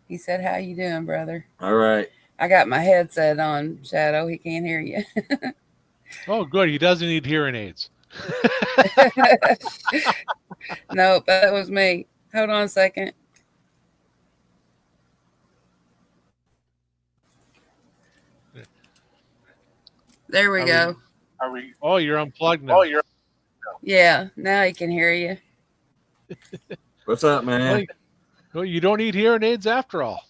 He said, "How you doing, brother?" All right. I got my headset on, Shadow. He can't hear you. Oh, good. He doesn't need hearing aids. Nope, that was me. Hold on a second. There we Are we? go. Oh, you're unplugged now. Yeah, now he can hear you. What's up, Well, man? you don't need hearing aids after all.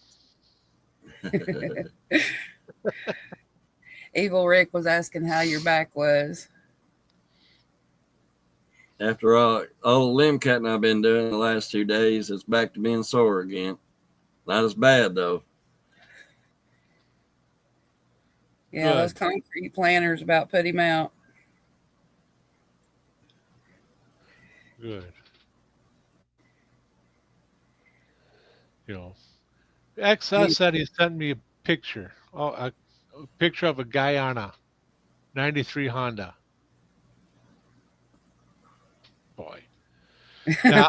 Evil Rick was asking how your back was. After all the limb cutting I've been doing the last 2 days, it's back to being sore again. Not as bad though. Yeah, those Good. concrete planters about put him out. Good. You know, XS said he sent me a picture. Oh, a picture of a guy on a 93 Honda. Boy. Now,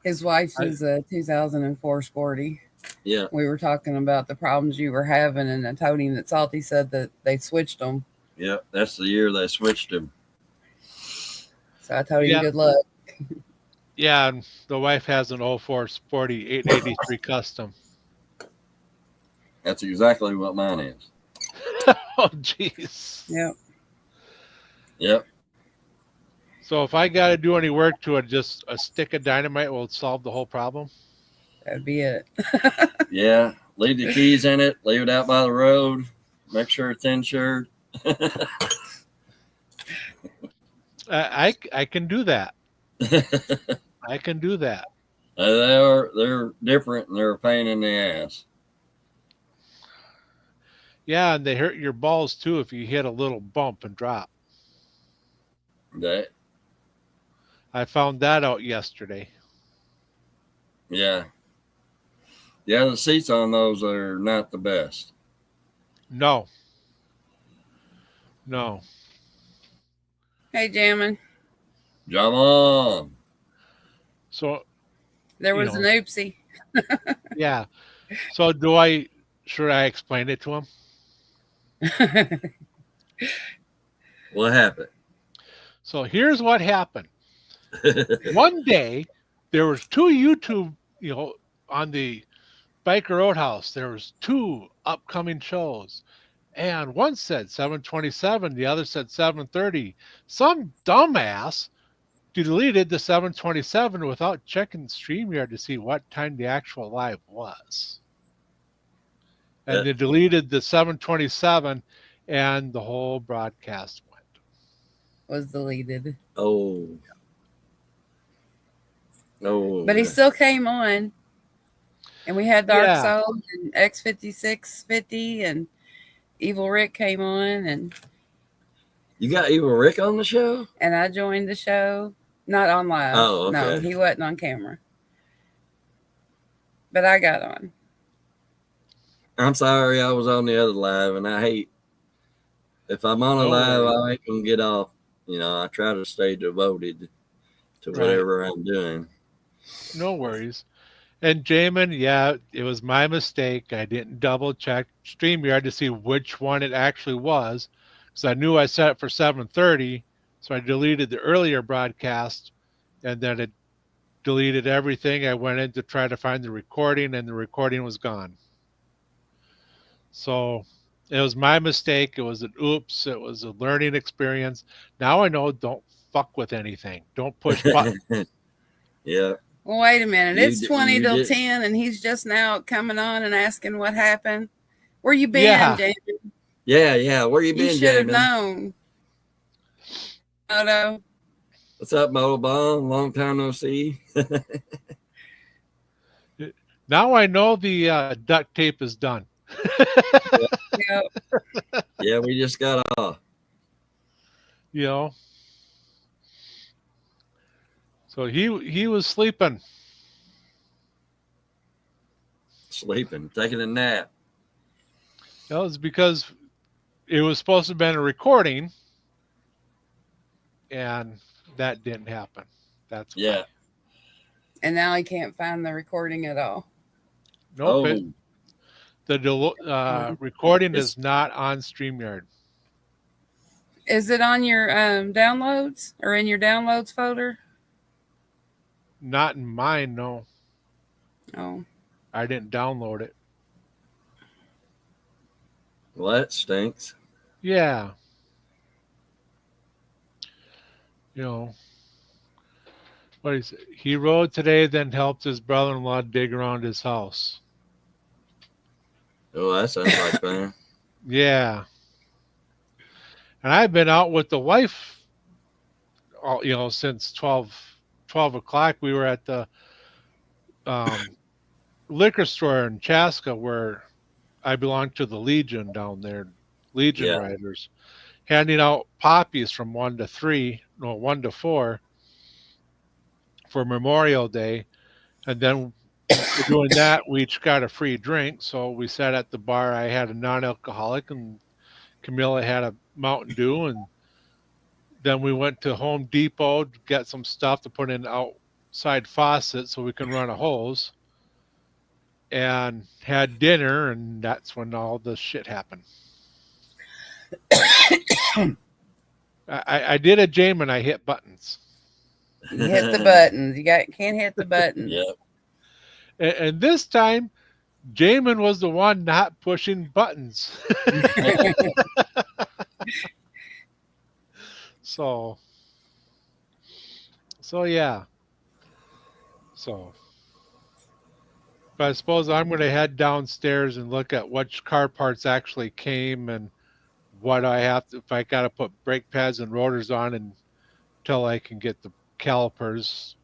His wife's I, was a 2004 Sporty. Yeah. We were talking about the problems you were having, and I told him that Salty said that they switched them. Yeah. That's the year they switched him. So I told him yeah, good luck. yeah, and the wife has an 04 Sporty 883 Custom. That's exactly what mine is. Oh, jeez. Yep. Yep. So if I got to do any work to it, just a stick of dynamite will solve the whole problem? That'd be it. Yeah. Leave the keys in it. Leave it out by the road. Make sure it's insured. I can do that. I can do that. They're different and they're a pain in the ass. Yeah, and they hurt your balls too if you hit a little bump and drop. That I found that out yesterday. yeah. Yeah, the seats on those are not the best. No. No. Hey, Jammin. Jump on. So There You was an know. oopsie. yeah. So should I explain it to him? What happened? So here's what happened. One day there was two YouTube, on the Biker Roadhouse, there was two upcoming shows. And one said 7:27, the other said 7:30. Some dumbass deleted the 7:27 without checking StreamYard to see what time the actual live was. And they deleted the 7:27 and the whole broadcast went. Was deleted. Oh. No. But he still came on. And we had Dark Yeah. Soul and X5650 and Evil Rick came on, and You got Evil Rick on the show? I joined the show. Not on live. Oh, okay. No, he wasn't on camera. But I got on. I'm sorry, I was on the other live, and I hate if I'm on a Don't live, worry. I ain't gonna get off. I try to stay devoted to whatever I'm doing. No worries. And Jamin, yeah, it was my mistake. I didn't double check StreamYard to see which one it actually was, because I knew I set it for 7:30. So I deleted the earlier broadcast, and then it deleted everything. I went in to try to find the recording, and the recording was gone. So it was my mistake. It was an oops. It was a learning experience. Now I know, don't fuck with anything. Don't push buttons. Yeah. Well, wait a minute. You It's d- 20 you till did- 10, and he's just now coming on and asking what happened. Where you been, Yeah. Jamie? Yeah. Where you You been, should have Jamin? known. Moto. What's up, Moto Bomb? Long time no see. Now I know the duct tape is done. Yep. Yeah, we just got off. So he was sleeping. Sleeping, taking a nap. That was because it was supposed to have been a recording, and that didn't happen. That's why. Yeah. And now he can't find the recording at all. Nope. Oh, The recording is not on StreamYard. Is it on your downloads or in your downloads folder? Not in mine. No, Oh, I didn't download it. well, that stinks. Yeah. What is it? He rode today, then helped his brother-in-law dig around his house. Oh, that sounds like fun. Yeah. And I've been out with the wife, since 12 o'clock. We were at the liquor store in Chaska, where I belong to the Legion down there, Legion Yeah. Riders, handing out poppies from 1 to 4. for Memorial Day, and then for doing that, we each got a free drink. So we sat at the bar. I had a non-alcoholic, and Camilla had a Mountain Dew, and then we went to Home Depot to get some stuff to put in outside faucet so we can run a hose, and had dinner, and that's when all the shit happened. I did a Jamin. I hit buttons, You hit the buttons. Can't hit the buttons. Yep. and this time, Jamin was the one not pushing buttons. So yeah. So, but I suppose I'm going to head downstairs and look at which car parts actually came and what I have to, if I got to put brake pads and rotors on until I can get the calipers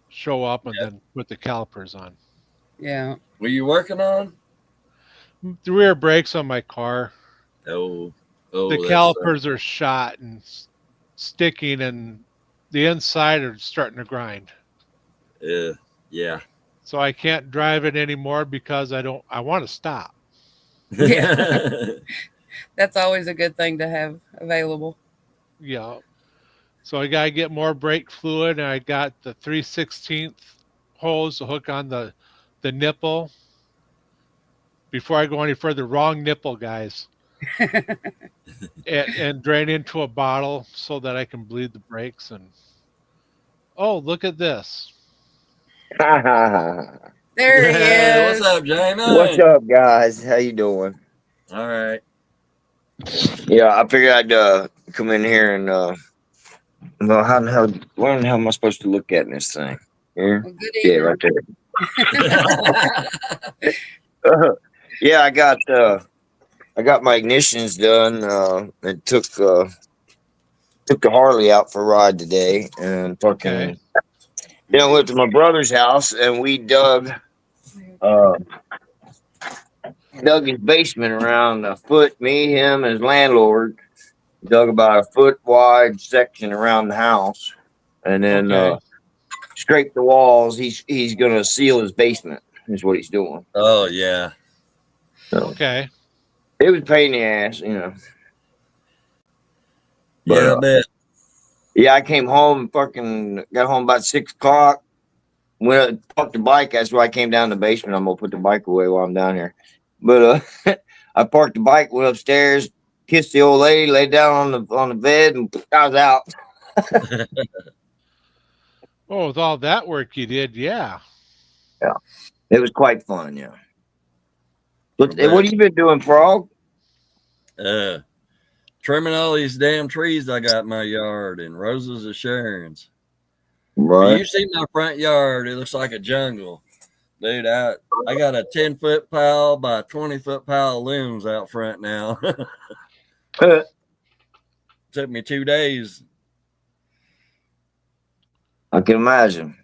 show up and then put the calipers on. Yeah. Were you working on? The rear brakes on my car. Oh, The that's calipers are shot and sticking, and the inside are starting to grind. yeah. So I can't drive it anymore because I want to stop. Yeah. That's always a good thing to have available. Yeah. So I got to get more brake fluid, and I got the 3/16 hose to hook on the nipple. Before I go any further, wrong nipple, guys. and drain into a bottle so that I can bleed the brakes. And oh, look at this. There he Hey, is. what's up, Jamie? What's up, guys? How you doing? All right. Yeah, I figured I'd come in here and well, how the hell? Where in the hell am I supposed to look at in this thing? Here, Well, good yeah, evening. right there. Yeah, I got my ignitions done. And took the Harley out for a ride today, and fucking. Okay. Then I went to my brother's house and we dug his basement around a foot. Me, him, and his landlord dug about a foot wide section around the house, and then Okay. scraped the walls. He's gonna seal his basement. Is what he's doing. Oh, yeah. So Okay. it was a pain in the ass, you know. But, Yeah, I bet. Yeah, I came home, fucking got home about 6 o'clock. When I parked the bike, that's why I came down to the basement. I'm gonna put the bike away while I'm down here. But I parked the bike, went upstairs, kissed the old lady, laid down on the bed, and I was out. Oh, with all that work you did, yeah. It was quite fun, yeah. What bet. have you been doing, Frog? Trimming all these damn trees I got in my yard and roses of Sharon's. Right. You see my front yard, it looks like a jungle. Dude, I got a 10-foot pile by 20-foot pile of limbs out front now. Took me 2 days. I can imagine.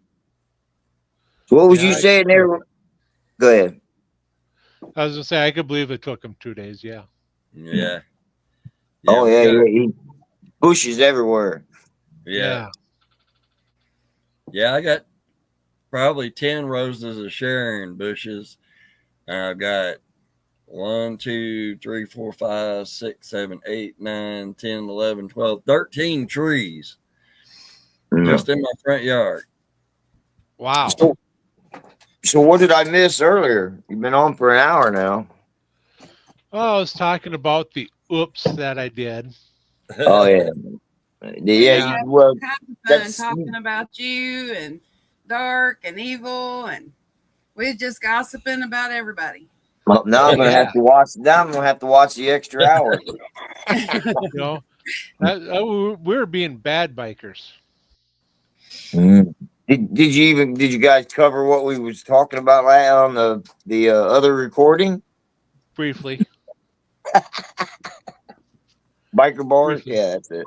So what was Yeah, you saying there? Go ahead. I was gonna say I could believe it took him 2 days. Yeah. Yeah. Oh we yeah, got- yeah. Bushes everywhere. yeah. Yeah, I got probably 10 roses of Sharon bushes. I've got 1, 2, 3, 4, 5, 6, 7, 8, 9, 10, 11, 12, 13 trees just in my front yard. Wow. So what did I miss earlier? You've been on for an hour now. Oh, I was talking about the oops that I did. Oh yeah. Yeah. Well, Having fun That's- talking about you and dark and evil, and we're just gossiping about everybody. well, now I'm gonna have to watch. Now I'm gonna have to watch the extra hour. You know, we're being bad bikers. Did you guys cover what we was talking about on the other recording? Briefly. Biker bars? Briefly. Yeah, that's it.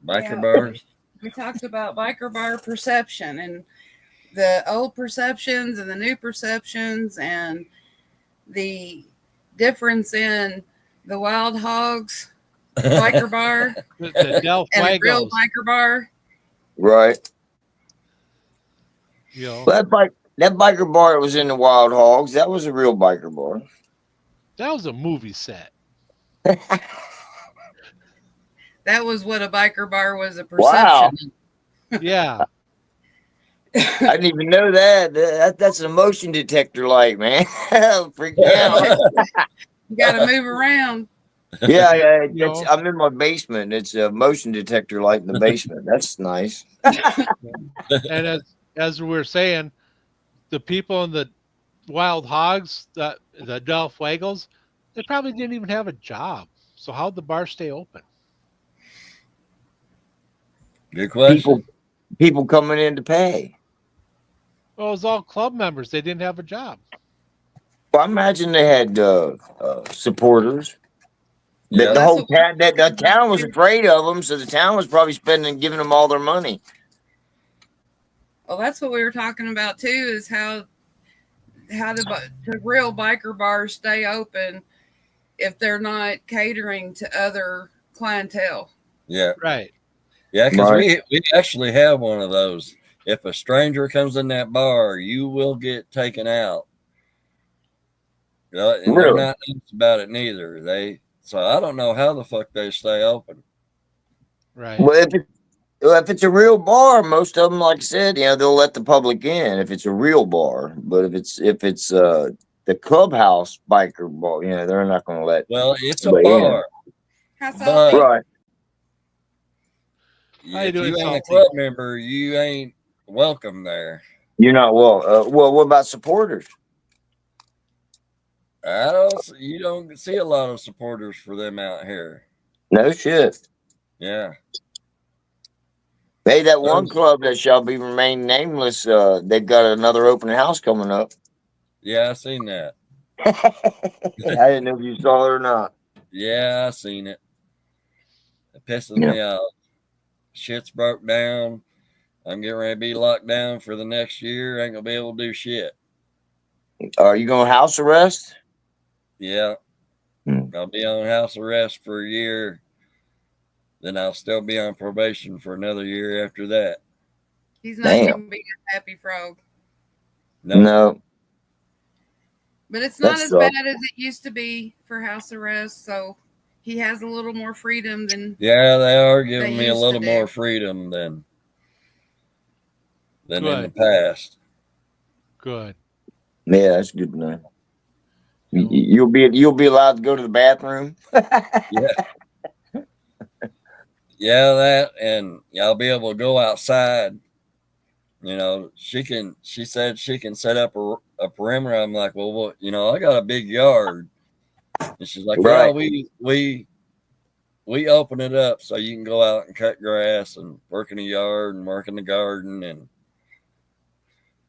Biker Yeah. bars. We talked about biker bar perception and the old perceptions and the new perceptions and the difference in the wild hogs biker bar The and a real Delphagos. biker bar. Right. You know, That biker bar that was in the Wild Hogs, that was a real biker bar. that was a movie set. That was what a biker bar was, a Wow. perception. Yeah. I didn't even know that's a motion detector light, man. Freak out. You got to move around. Yeah, You know? I'm in my basement. It's a motion detector light in the basement. That's nice. And as we were saying, the people in the Wild Hogs, the Del Fuegos, they probably didn't even have a job. So how'd the bar stay open? Good question. People coming in to pay. Well, it was all club members. They didn't have a job. Well, I imagine they had supporters. Yeah. The whole That's what the town was afraid of them, so the town was probably giving them all their money. Well, that's what we were talking about too. Is how the real biker bars stay open if they're not catering to other clientele. Yeah. Right. Yeah, because Right. we actually have one of those. If a stranger comes in that bar, you will get taken out. And they're Really? not nice about it neither. So I don't know how the fuck they stay open. Right. Well, if it's a real bar, most of them, like I said, they'll let the public in if it's a real bar. But if it's the clubhouse biker bar, they're not going to let. Well, it's a anybody in. bar. How But salty? Right. How you if doing, you ain't a Salty? club member, you ain't welcome there. You're not well. What about supporters? You don't see a lot of supporters for them out here. No shit. Yeah. Hey, that one club that shall be remain nameless. They've got another open house coming up. Yeah, I seen that. I didn't know if you saw it or not. Yeah, I seen it. It pisses Yeah. me off. Shit's broke down. I'm getting ready to be locked down for the next year. Ain't gonna be able to do shit. Are you going house arrest? Yeah. I'll be on house arrest for a year. Then I'll still be on probation for another year after that. He's not Damn. going to be a happy frog. No. But it's not That as sucks. bad as it used to be for house arrest. So he has a little more freedom than. Yeah, they are giving They me a used to little do. more freedom than in the Good. past. Good. Yeah, that's good to know. You'll be allowed to go to the bathroom. Yeah, that, and I'll be able to go outside. She said she can set up a perimeter. I'm like, well, I got a big yard. And she's like, Right. yeah, we open it up so you can go out and cut grass and work in the yard and work in the garden. And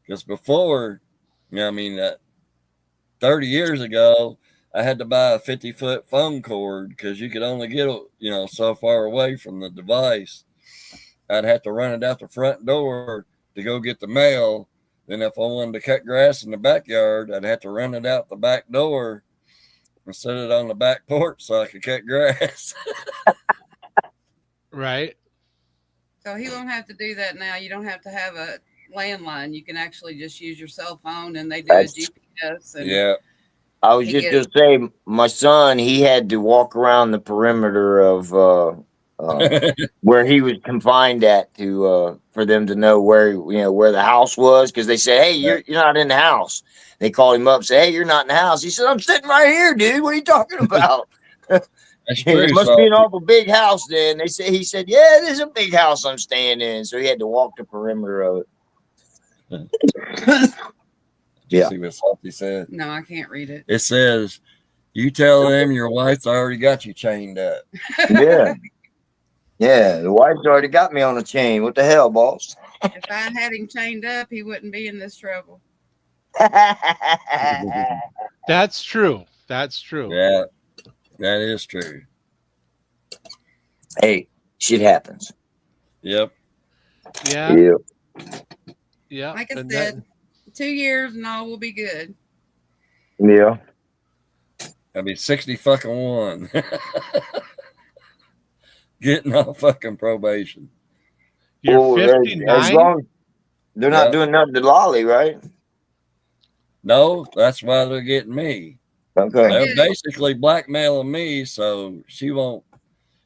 because before, 30 years ago, I had to buy a 50-foot phone cord because you could only get, so far away from the device. I'd have to run it out the front door to go get the mail. Then if I wanted to cut grass in the backyard, I'd have to run it out the back door and set it on the back porch so I could cut grass. Right. So he won't have to do that now. You don't have to have a landline. You can actually just use your cell phone, and they do a GPS. And Yeah. I was just going to say, my son, he had to walk around the perimeter of where he was confined at for them to know where the house was, because they said, hey, you're not in the house. They called him up, say, hey, you're not in the house. He said, I'm sitting right here, dude. What are you talking about? That's true. It must be an awful big house then. He said, yeah, it is a big house I'm staying in. So he had to walk the perimeter of it. Yeah. See what Salty said? No, I can't read it. It says, you tell them your wife's already got you chained up. Yeah. Yeah, the wife's already got me on a chain. What the hell, boss? If I had him chained up, he wouldn't be in this trouble. That's true. That's true. Yeah, that is true. Hey, shit happens. Yep. Yeah. Yeah. Yeah. Like I And said, 2 years and all will be good. Yeah. I'll be 60 fucking one. Getting off fucking probation. You're Well, 59. as long They're not Yeah. doing nothing to Lolly, right? No, that's why they're getting me. Okay. They're basically blackmailing me, so she won't.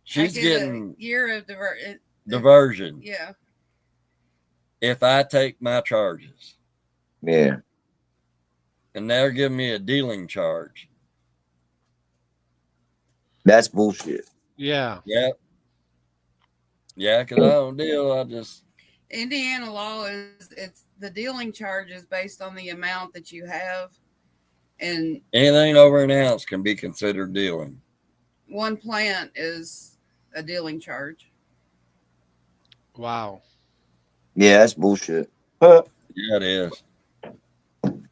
She's I get getting a year of diversion Yeah. if I take my charges, Yeah. and they're giving me a dealing charge. That's bullshit. Yeah. Yep. Yeah, because I don't deal. I just Indiana law is it's the dealing charge is based on the amount that you have, and anything over an ounce can be considered dealing. one plant is a dealing charge. Wow. Yeah, that's bullshit. Huh. Yeah, it is.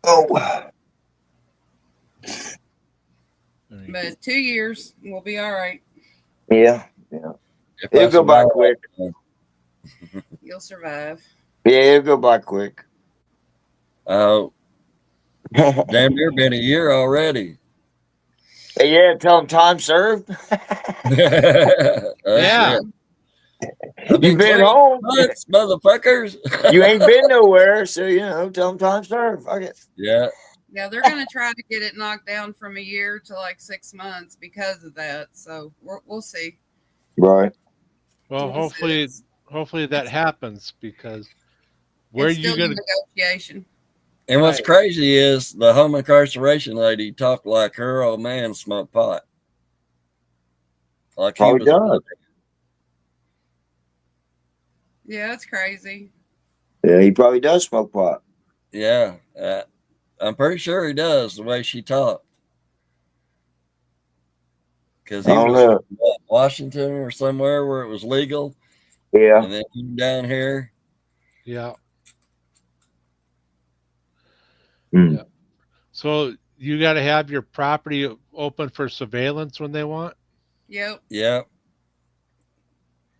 Oh. But 2 years we'll be all right. Yeah. Yeah. If It'll I go by survive, quick. You'll survive. Yeah, it'll go by quick. oh, damn near been a year already. Yeah, tell them time served. Yeah. I've You've been clean home. months, motherfuckers. You ain't been nowhere, so tell them time served. Fuck it. Yeah. Yeah, they're gonna try to get it knocked down from a year to like 6 months because of that. So we'll see. Right. Well, We'll hopefully, see. hopefully that happens, because where It's you still gonna? in negotiation. And what's Right. crazy is the home incarceration lady talked like her old man smoked pot. Like he Probably was a does. Yeah, that's crazy. Yeah, he probably does smoke pot. Yeah. I'm pretty sure he does the way she talked. Because he I don't was know. from Washington or somewhere where it was legal. Yeah. And then came down here. Yeah. Mm. Yeah. So you got to have your property open for surveillance when they want. Yep. Yep.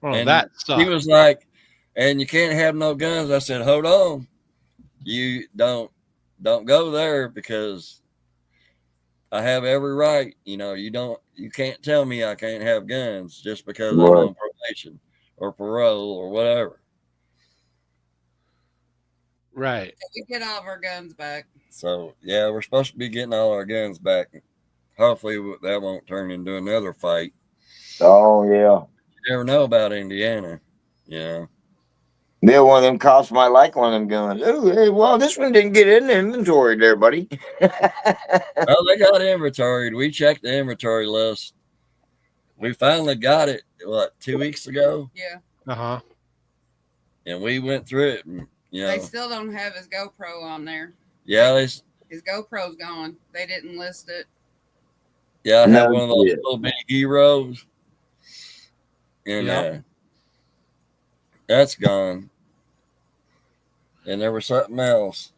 Oh, And that he sucks. was like, and you can't have no guns. I said, hold on. You don't go there because I have every right. You can't tell me I can't have guns just because I'm Right. on probation or parole or whatever. Right. We get all of our guns back. So yeah, we're supposed to be getting all our guns back. Hopefully that won't turn into another fight. Oh yeah. You never know about Indiana. Yeah. Yeah, one of them cops might like one of them guns. Oh, hey, well, this one didn't get in the inventory there, buddy. Oh, they got inventoried. We checked the inventory list. We finally got it, 2 weeks ago? Yeah. Uh-huh. And we went through it. And, They still don't have his GoPro on there. yeah, His GoPro's gone. They didn't list it. I have No one of those shit. little bitty heroes. And Yep. that's gone. And there was something else.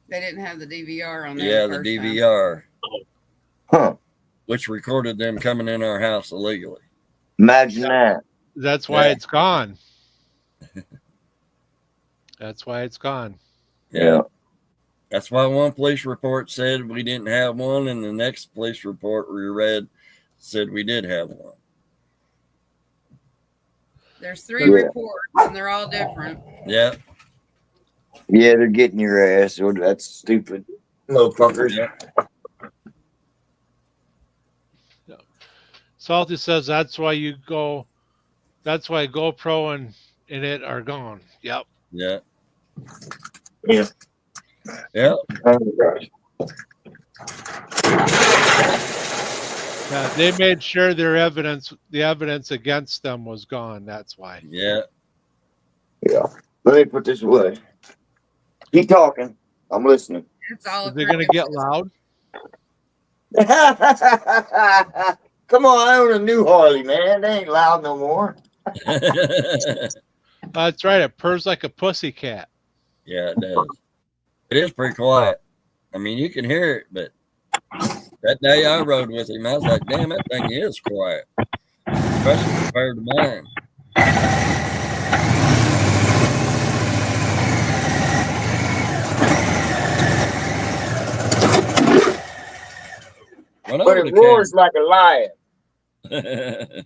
They didn't have the DVR on there. Yeah, the first time. DVR, Huh. which recorded them coming in our house illegally. Imagine that. That's why Yeah. it's gone. That's why it's gone. Yeah. That's why one police report said we didn't have one, and the next police report we read said we did have one. There's 3 Yeah. reports and they're all different. Yeah. Yeah, they're getting your ass. Oh, that's stupid. Motherfuckers. Yeah. Salty says that's why GoPro and it are gone. Yep. Yeah. Yeah. Yeah. Oh, gosh. Yeah, they made sure the evidence against them was gone. That's why. Yeah. Yeah. Let me put this away. Keep talking. I'm listening. It's all. Is it going to get loud? Come on, I own a new Harley, man. They ain't loud no more. That's right. It purrs like a pussy cat. Yeah, it does. It is pretty quiet. I mean, you can hear it, but that day I rode with him, I was like, damn, that thing is quiet, especially compared to mine. Went But over it to roars like a lion. Cam.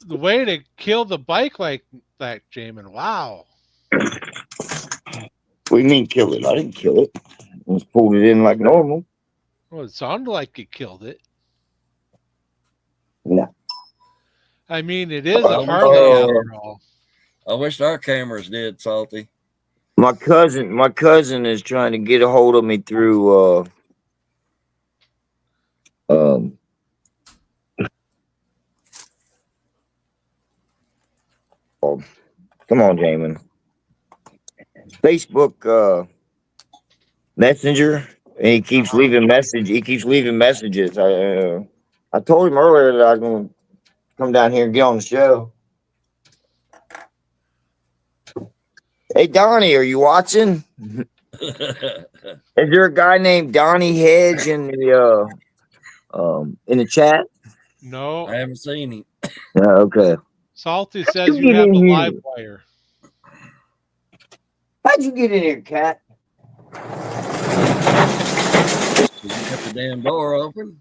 The way to kill the bike like that, Jamin. Wow. What do you mean kill it? I didn't kill it. I just pulled it in like normal. Well, it sounded like you killed it. No. I mean, it is a Oh. Harley after all. I wish our cameras did, Salty. My cousin is trying to get a hold of me through oh, come on, Jamin. Facebook Messenger, and he keeps leaving messages. I told him earlier that I was gonna come down here and get on the show. Hey Donnie, are you watching? Is there a guy named Donnie Hedge in the chat? No. I haven't seen him. Okay. Salty says You you get have in a here. live wire. How'd you get in here, Cat? Did you get the damn door open?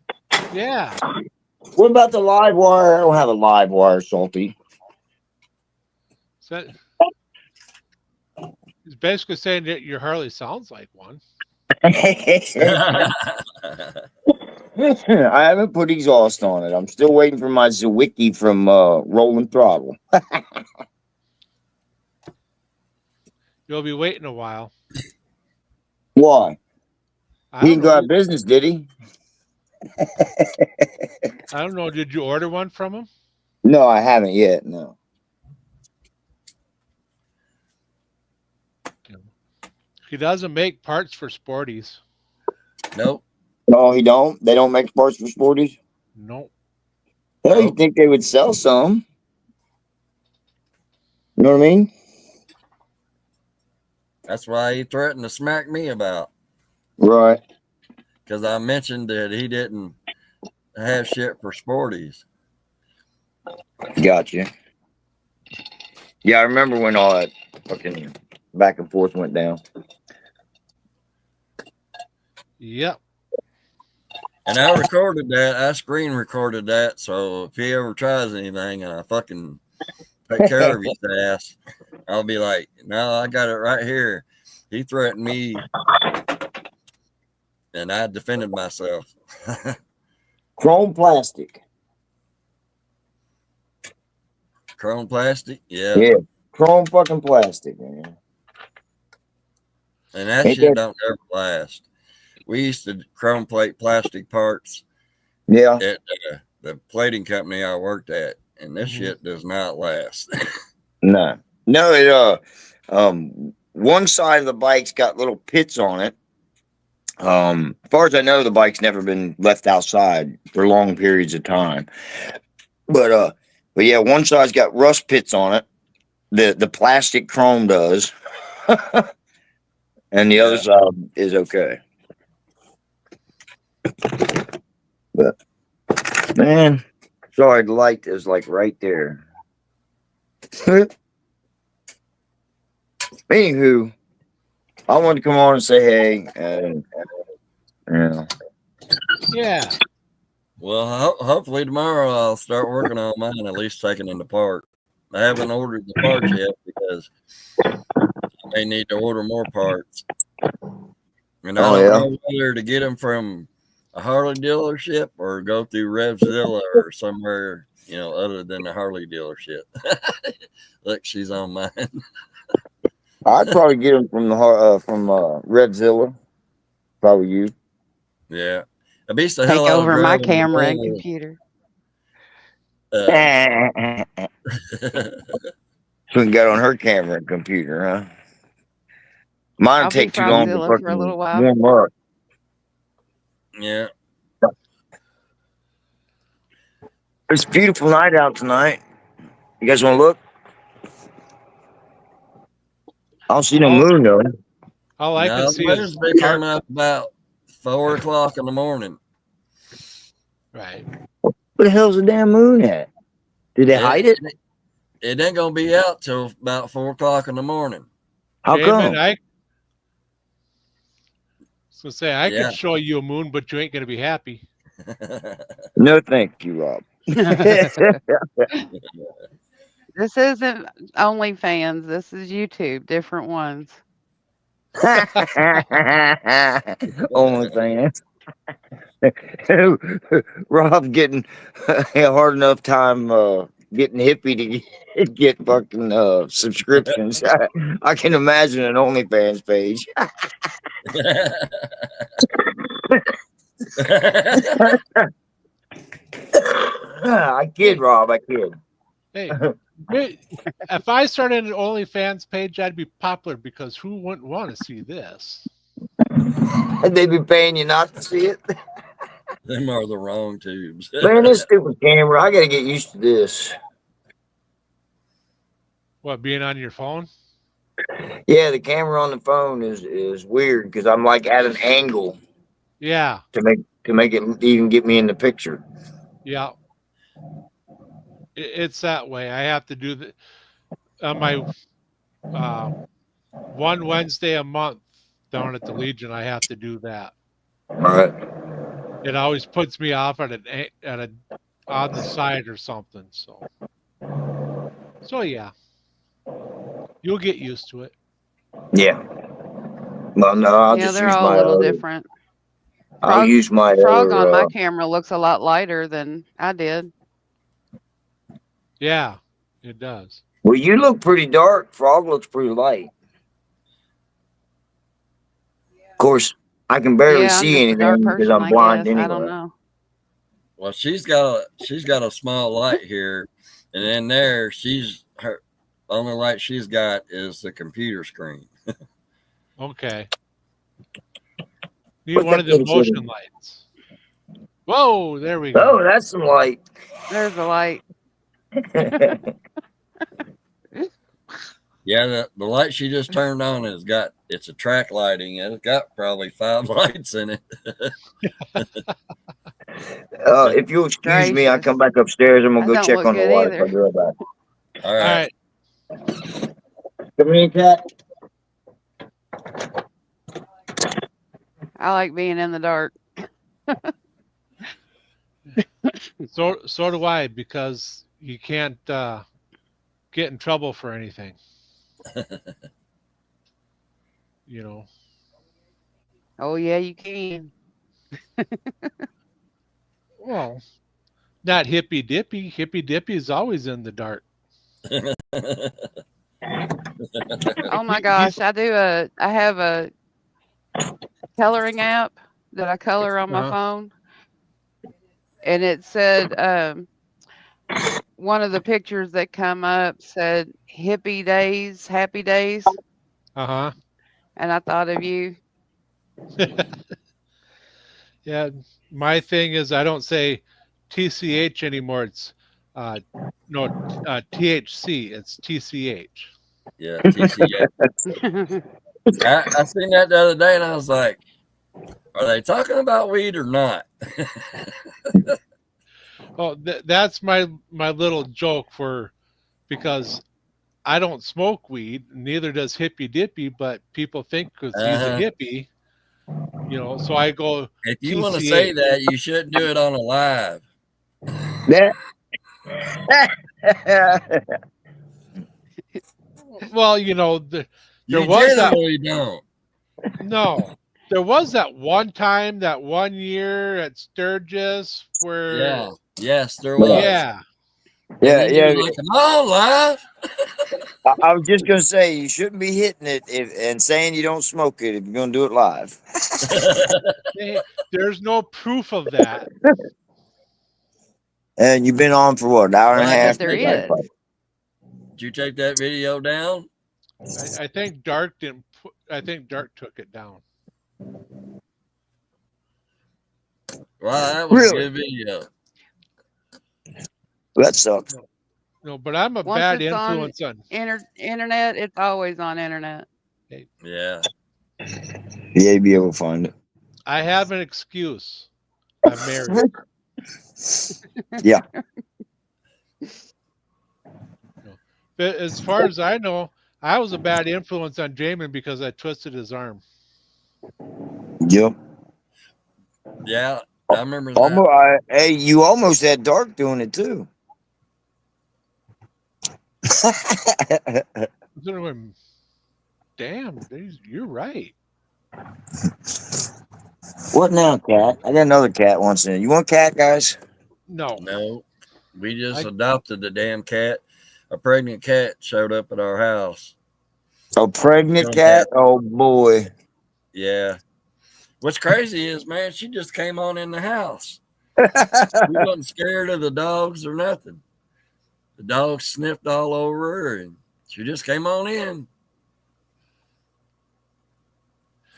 Yeah. What about the live wire? I don't have a live wire, Salty. So he's basically saying that your Harley sounds like one. I haven't put exhaust on it. I'm still waiting for my Zwicky from Rolling Throttle. You'll be waiting a while. Why? I He don't didn't go know. out of business, did he? I don't know. Did you order one from him? No, I haven't yet. No. He doesn't make parts for sporties. Nope. No, he don't. They don't make parts for sporties. Nope. Well, you Nope. think they would sell some? You know what I mean? That's why he threatened to smack me about. Right. Because I mentioned that he didn't have shit for sporties. Gotcha. Yeah, I remember when all that fucking back and forth went down. Yep. And I recorded that. I screen recorded that. So if he ever tries anything and I fucking take care of his ass, I'll be like, no, I got it right here. He threatened me and I defended myself. Chrome plastic. Chrome plastic? Yeah. Yeah. Chrome fucking plastic, man. And that Ain't shit that- don't ever last. We used to chrome plate plastic parts Yeah. at the plating company I worked at, and this shit does not last. No. No, it one side of the bike's got little pits on it. As far as I know, the bike's never been left outside for long periods of time. But yeah, one side's got rust pits on it. The plastic chrome does. And the other side is okay. But man, sorry, the light is like right there. Anywho, I wanted to come on and say hey, and Yeah. Well, hopefully tomorrow I'll start working on mine, at least taking them apart. I haven't ordered the parts yet because I may need to order more parts. And I don't know whether to get them from a Harley dealership or go through Revzilla or somewhere, other than the Harley dealership. Look, she's on mine. I'd probably get them from Revzilla. Probably you. Yeah. I beat the Take hell out of over my driving camera and the computer. So we got on her camera and computer, huh? Mine I'll take be too long to Frogzilla fucking for a little while. warm up. Yeah. It's a beautiful night out tonight. You guys want to look? I don't see no moon though. All I No, can the see weather's is been coming up about 4 o'clock in the morning. right. Where the hell's the damn moon at? Did they hide it? It ain't gonna be out till about 4 o'clock in the morning. How come? I Yeah. can show you a moon, but you ain't gonna be happy. No, thank you, Rob. This isn't OnlyFans. This is YouTube. Different ones. OnlyFans. Rob getting a hard enough time getting hippie to get fucking subscriptions. I can imagine an OnlyFans page. I kid, Rob. I kid. Hey, if I started an OnlyFans page, I'd be popular because who wouldn't want to see this? And they be paying you not to see it. Them are the wrong tubes. Man, this stupid camera. I got to get used to this. What, being on your phone? Yeah, the camera on the phone is weird because I'm like at an angle Yeah, to make it even get me in the picture. yeah. It's that way. I have to do the on my one Wednesday a month down at the Legion. I have to do that. All right. It always puts me off at a on the side or something. So yeah, you'll get used to it. Yeah. Well, no, I'll Yeah, just they're use all my a little other- different. I'll use my Frog other, on my camera looks a lot lighter than I did. Yeah, it does. Well, you look pretty dark. Frog looks pretty light. Of course, I can barely Yeah, I'm see just a dark anything because person, I'm I blind guess. anyway. I don't know. Well, she's got a small light here, and in there, her only light she's got is the computer screen. Okay. Need What's one that of the little motion shitty? lights. Whoa, there we Oh, go. that's some light. There's the light. Yeah, the light she just turned on it's a track lighting, and it's got probably 5 lights in it. If you'll excuse me, I Gracious. come back upstairs. I'm gonna That go don't check look on the good wife. either. I'll be right back. All All right. right. Come here, cat. I like being in the dark. So do I, because you can't get in trouble for anything. You know. Oh yeah, you can. Well, not hippy dippy. Hippy dippy is always in the dark. Oh my gosh, I have a coloring app that I color on my Uh-huh. phone, and it said one of the pictures that come up said hippie days, happy days, Uh-huh. and I thought of you. Yeah, my thing is I don't say TCH anymore. It's THC. It's TCH. Yeah, TCA. I seen that the other day, and I was like, "Are they talking about weed or not?" Oh, that's my little joke because I don't smoke weed, neither does Hippy Dippy, but people think because he's a hippie, so I go, If you want to say that, you shouldn't do it on a live. Yeah. well, You there was that. generally don't. No, there was that one time, that one year at Sturgis where, Yeah. Yes, there was. yeah, Yeah, And then you yeah. were like, "Come on, live." I was just gonna say you shouldn't be hitting it and saying you don't smoke it if you're gonna do it live. there's no proof of that. And you've been on for what, an hour and a Well, I half? bet there is. Did you take that video down? I think Dark didn't. I think Dark took it down. Wow, that was Really? a good video. That sucks. No, but I'm a Once bad it's on influence on. Internet, it's always on internet. Yeah. Yeah, you'd be able to find it. I have an excuse. I'm married. Yeah. But as far as I know, I was a bad influence on Jamin because I twisted his arm. Yep. Yeah, I remember that. Hey, you almost had Dark doing it too. I was going, damn, you're right. What now, cat? I got another cat once in. You want cat, guys? No. No, we just I- adopted the damn cat. A pregnant cat showed up at our house. A pregnant cat? Oh boy. Yeah. What's crazy is, man, she just came on in the house. She wasn't scared of the dogs or nothing. The dogs sniffed all over her, and she just came on in.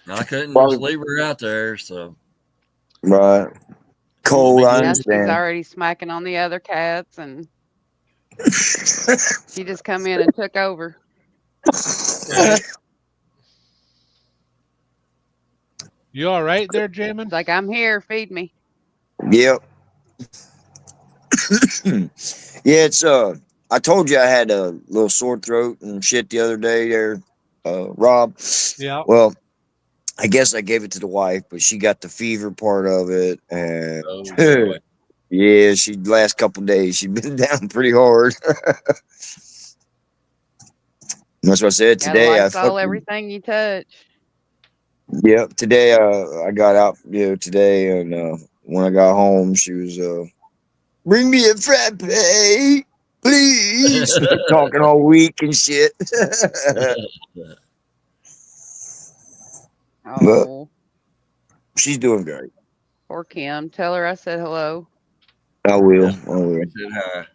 I couldn't just leave her out there, so. Right. Cold, I Now she's understand. already smacking on the other cats, and she just come in and took over. You all right there, Jamin? It's like, I'm here, feed me. Yep. Yeah, it's I told you I had a little sore throat and shit the other day there, Rob. Yeah. Well, I guess I gave it to the wife, but she got the fever part of it, and Oh, boy. yeah, she last couple days she's been down pretty hard. That's what I said Gotta today. Lysol everything you touch. Yep, today I got out, today, and when I got home, she was bring me a frappe, please. Talking all week and shit. Oh, She's doing great. poor Kim. Tell her I said hello. I will. Yeah. I will. Said hi.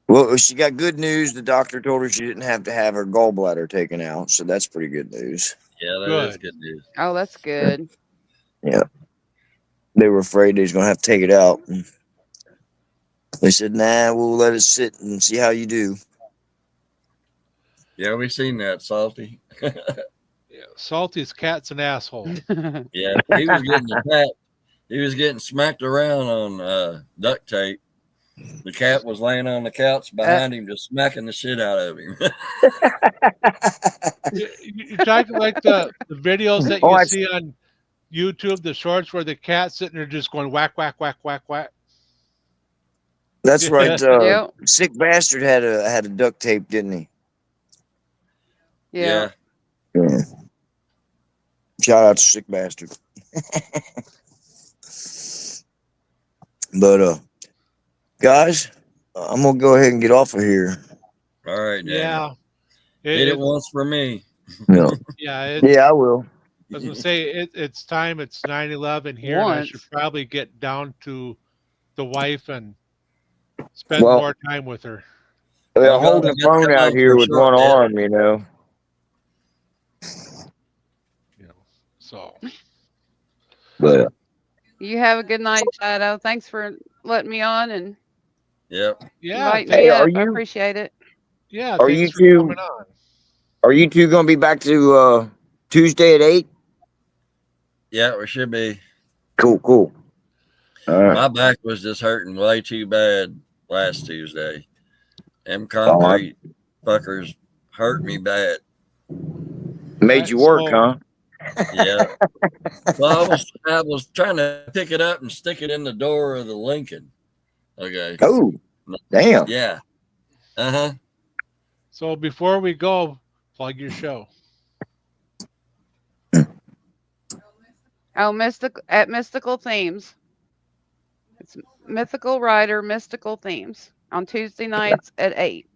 Well, she got good news. The doctor told her she didn't have to have her gallbladder taken out, so that's pretty good news. Yeah, that is Good. good news. Oh, that's good. Yeah. They were afraid they was gonna have to take it out. They said, "Nah, we'll let it sit and see how you do." Yeah, we seen that, Salty. Yeah. Salty's cat's an asshole. Yeah, he was getting attacked. He was getting smacked around on duct tape. The cat was laying on the couch behind him, just smacking the shit out of him. You're talking like the videos that you Oh, see on YouTube, the shorts where the cat's sitting there just going whack, whack, whack, whack, whack. That's right. Yep. Sick bastard had a duct tape, didn't he? Yeah. Yeah. Shout out to Sick Bastard. But guys, I'm gonna go ahead and get off of here. All right, Daniel. Yeah. Hit it once for me. Yeah, Yeah. yeah, I will. I was gonna say it's time. It's 9/11 here, and I Once. should probably get down to the wife and spend Well- more time with her. Well, God, holding I the got phone cut out off here for a with short one bit. arm, you know. You know, so But You have a good night, Shadow. Thanks for letting me on and Yep. yeah, inviting Hey, me are up. I you- appreciate it. yeah. Are Thanks you for two- coming on. are you two gonna be back to Tuesday at 8? Yeah, we should be. Cool. All right. My back was just hurting way too bad last Tuesday. Them concrete fuckers hurt me bad. Made you work, So- huh? Yeah. Well, I was trying to pick it up and stick it in the door of the Lincoln. Okay. Oh, damn. Yeah. Uh-huh. So before we go, plug your show. Oh, Mystical Themes. It's Mythical Rider, Mystical Themes on Tuesday nights at 8.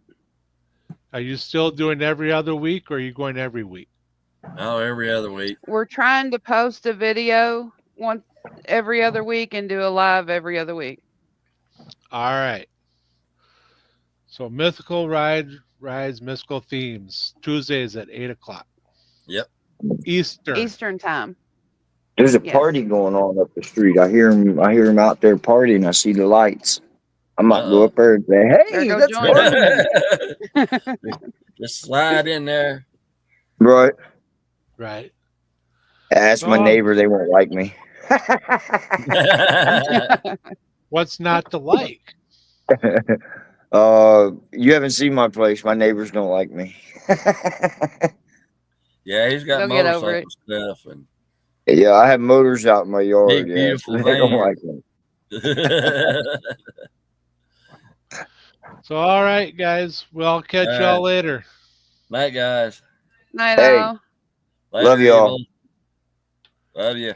Are you still doing every other week, or are you going every week? Oh, every other week. We're trying to post a video every other week and do a live every other week. All right. So mythical rides, mystical themes. Tuesdays at 8:00. Yep. Eastern time. There's a Yes. party going on up the street. I hear him out there partying. I see the lights. I might go up there and say, Better "Hey, go let's join party." Just slide in there. Right. Right. Ask my Oh. neighbor; they won't like me. What's not to like? You haven't seen my place. My neighbors don't like me. Yeah, he's got They'll get over motorcycle stuff and Yeah, I have motors out in my yard. Big, Yeah, beautiful so they don't van. like me. So, all right, guys. We'll catch All y'all right. later. Night, guys. Night Hey. all. Later, Love y'all. Evil. Love you.